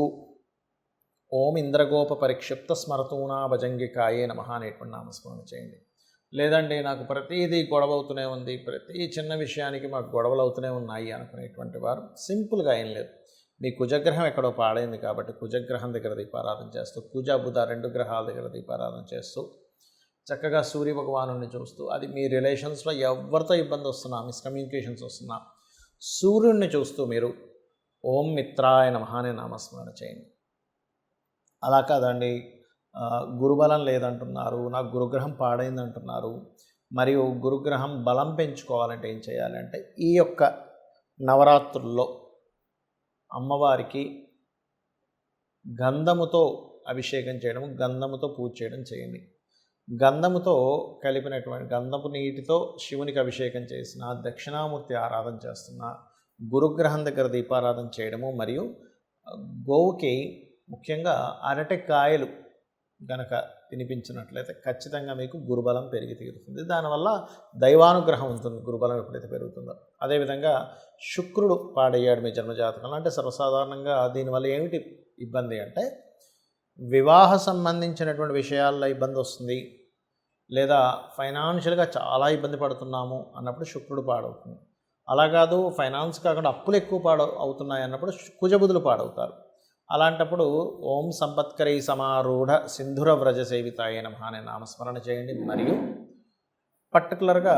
ఓం ఇంద్రగోప పరిక్షిప్త స్మరతూనా భజంగికాయే నమః అనేటువంటి నామస్మరణ చేయండి. లేదండి నాకు ప్రతిదీ గొడవ అవుతూనే ఉంది, ప్రతి చిన్న విషయానికి మాకు గొడవలు అవుతూనే ఉన్నాయి అనుకునేటువంటి వారు సింపుల్గా ఏం లేదు, మీ కుజగ్రహం ఎక్కడో పాడైంది కాబట్టి కుజగ్రహం దగ్గర దీపారాధన చేస్తూ, కుజ బుధ 2 గ్రహాల దగ్గర దీపారాధన చేస్తూ, చక్కగా సూర్య భగవాను చూస్తూ, అది మీ రిలేషన్స్లో ఎవరితో ఇబ్బంది వస్తున్నా, మిస్కమ్యూనికేషన్స్ వస్తున్నా, సూర్యుడిని చూస్తూ మీరు ఓం మిత్రాయ నమః అనే నామస్మరణ చేయండి. అలా కాదండి, గురుబలం లేదంటున్నారు, నాకు గురుగ్రహం పాడైంది అంటున్నారు, మరియు గురుగ్రహం బలం పెంచుకోవాలంటే ఏం చేయాలంటే ఈ యొక్క నవరాత్రుల్లో అమ్మవారికి గంధముతో అభిషేకం చేయడం, గంధముతో పూజ చేయడం చేయండి. గంధముతో కలిపినటువంటి గంధపు నీటితో శివునికి అభిషేకం చేసిన, దక్షిణామూర్తి ఆరాధన చేస్తున్న, గురుగ్రహం దగ్గర దీపారాధన చేయడము, మరియు గోవుకి ముఖ్యంగా అరటికాయలు గనక తినిపించినట్లయితే ఖచ్చితంగా మీకు గురుబలం పెరిగి తీరుతుంది. దానివల్ల దైవానుగ్రహం ఉంటుంది గురుబలం ఎప్పుడైతే పెరుగుతుందో. అదేవిధంగా శుక్రుడు పాడయ్యాడు మీ జన్మజాతకంలో అంటే సర్వసాధారణంగా దీనివల్ల ఏమిటి ఇబ్బంది అంటే వివాహ సంబంధించినటువంటి విషయాల్లో ఇబ్బంది వస్తుంది, లేదా ఫైనాన్షియల్గా చాలా ఇబ్బంది పడుతున్నాము అన్నప్పుడు శుక్రుడు పాడవుతుంది. అలా కాదు ఫైనాన్స్ కాకుండా అప్పులు ఎక్కువ అవుతున్నాయి అన్నప్పుడు కుజబుధులు పాడవుతారు. అలాంటప్పుడు ఓం సంపత్కరీ సమారూఢ సింధుర వ్రజ సేవితాయ నమః అనే నామస్మరణ చేయండి. మరియు పర్టికులర్గా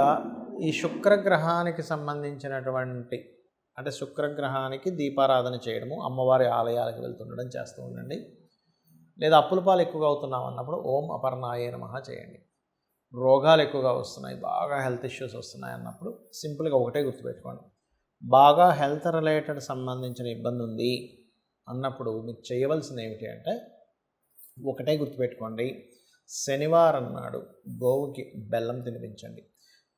ఈ శుక్రగ్రహానికి సంబంధించినటువంటి అంటే శుక్రగ్రహానికి దీపారాధన చేయడము, అమ్మవారి ఆలయాలకు వెళ్తుండడం చేస్తూ ఉండండి. లేదా అప్పుల పాలు ఎక్కువగా అవుతున్నాం అన్నప్పుడు ఓం అపర్ణాయ నమః చేయండి. రోగాలు ఎక్కువగా వస్తున్నాయి, బాగా హెల్త్ ఇష్యూస్ వస్తున్నాయి అన్నప్పుడు సింపుల్గా ఒకటే గుర్తుపెట్టుకోండి, బాగా హెల్త్ రిలేటెడ్ సంబంధించిన ఇబ్బంది ఉంది అన్నప్పుడు మీరు చేయవలసింది ఏమిటి అంటే ఒకటే గుర్తుపెట్టుకోండి, శనివారం నాడు గోవుకి బెల్లం తినిపించండి.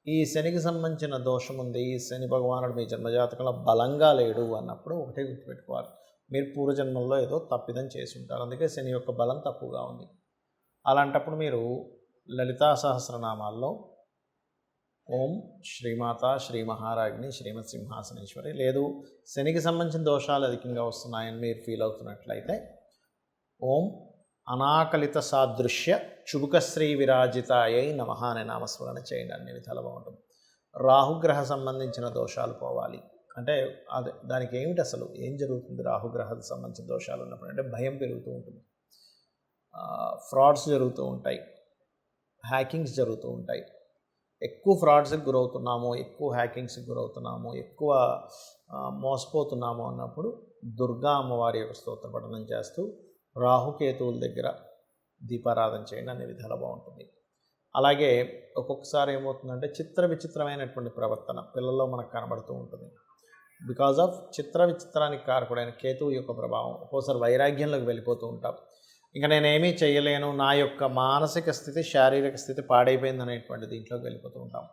ఈ శనికి సంబంధించిన దోషం ఉంది, శని భగవానుడు మీ జన్మజాతకంలో బలంగా లేడు అన్నప్పుడు ఒకటే గుర్తుపెట్టుకోవాలి, మీరు పూర్వజన్మల్లో ఏదో తప్పిదం చేసి ఉంటారు, అందుకే శని యొక్క బలం తక్కువగా ఉంది. అలాంటప్పుడు మీరు లలితా సహస్రనామాల్లో ఓం శ్రీమాత శ్రీ మహారాజ్ని శ్రీమత్ సింహాసనేశ్వరి, లేదు శనికి సంబంధించిన దోషాలు అధికంగా వస్తున్నాయని మీరు ఫీల్ అవుతున్నట్లయితే ఓం అనాకలిత సాదృశ్య చుబుకశ్రీ విరాజితాయై నమః అనే నామస్మరణ చేయండి. అన్ని విధాలు బాగుంటుంది. రాహుగ్రహ సంబంధించిన దోషాలు పోవాలి అంటే అదే దానికి ఏమిటి అసలు ఏం జరుగుతుంది, రాహుగ్రహకు సంబంధించిన దోషాలు ఉన్నప్పుడు అంటే భయం పెరుగుతూ ఉంటుంది, ఫ్రాడ్స్ జరుగుతూ ఉంటాయి, హ్యాకింగ్స్ జరుగుతూ ఉంటాయి. ఎక్కువ ఫ్రాడ్స్కి గురవుతున్నాము, ఎక్కువ హ్యాకింగ్స్కి గురవుతున్నాము, ఎక్కువ మోసపోతున్నాము అన్నప్పుడు దుర్గా అమ్మవారి యొక్క స్తోత్ర పఠనం చేస్తూ రాహుకేతువుల దగ్గర దీపారాధన చేయండి. అన్ని విధాలు బాగుంటుంది. అలాగే ఒక్కొక్కసారి ఏమవుతుందంటే చిత్ర విచిత్రమైనటువంటి ప్రవర్తన పిల్లల్లో మనకు కనబడుతూ ఉంటుంది. బికాజ్ ఆఫ్ చిత్ర విచిత్రానికి కారకుడైన కేతువు యొక్క ప్రభావం ఒక్కోసారి వైరాగ్యంలోకి వెళ్ళిపోతూ ఉంటాం. ఇంకా నేనేమీ చేయలేను, నా యొక్క మానసిక స్థితి శారీరక స్థితి పాడైపోయింది అనేటువంటి దీంట్లోకి వెళ్ళిపోతూ ఉంటాం.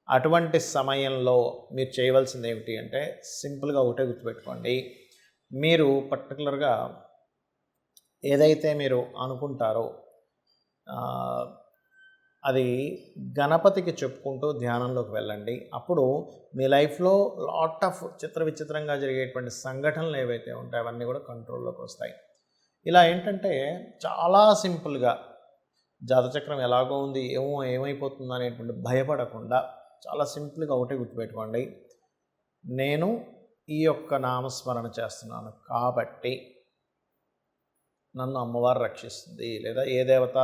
అటువంటి సమయంలో మీరు చేయవలసింది ఏమిటి అంటే సింపుల్గా ఒకటే గుర్తుపెట్టుకోండి, మీరు పర్టికులర్గా ఏదైతే మీరు అనుకుంటారో అది గణపతికి చెప్పుకుంటూ ధ్యానంలోకి వెళ్ళండి. అప్పుడు మీ లైఫ్లో లాట్ ఆఫ్ చిత్ర విచిత్రంగా జరిగేటువంటి సంఘటనలు ఏవైతే ఉంటాయో అవన్నీ కూడా కంట్రోల్లోకి వస్తాయి. ఇలా ఏంటంటే చాలా సింపుల్గా జాతచక్రం ఎలాగో ఉంది ఏమైపోతుందో అనేటువంటి భయపడకుండా చాలా సింపుల్గా ఒకటే గుర్తుపెట్టుకోండి, నేను ఈ యొక్క నామస్మరణ చేస్తున్నాను కాబట్టి నన్ను అమ్మవారు రక్షిస్తుంది, లేదా ఏ దేవత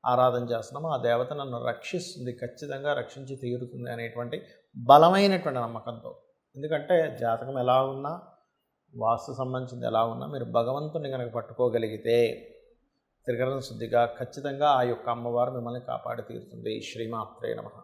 ఆరాధన చేస్తున్నామో ఆ దేవత నన్ను రక్షిస్తుంది, ఖచ్చితంగా రక్షించి తీరుతుంది అనేటువంటి బలమైనటువంటి నమ్మకంతో. ఎందుకంటే జాతకం ఎలా ఉన్నా, వాస్తు సంబంధించింది ఎలా ఉన్నా మీరు భగవంతుని కనుక పట్టుకోగలిగితే త్రికరణ శుద్ధిగా ఖచ్చితంగా ఆ యొక్క అమ్మవారు మిమ్మల్ని కాపాడి తీరుతుంది. శ్రీమాత్రే నమః.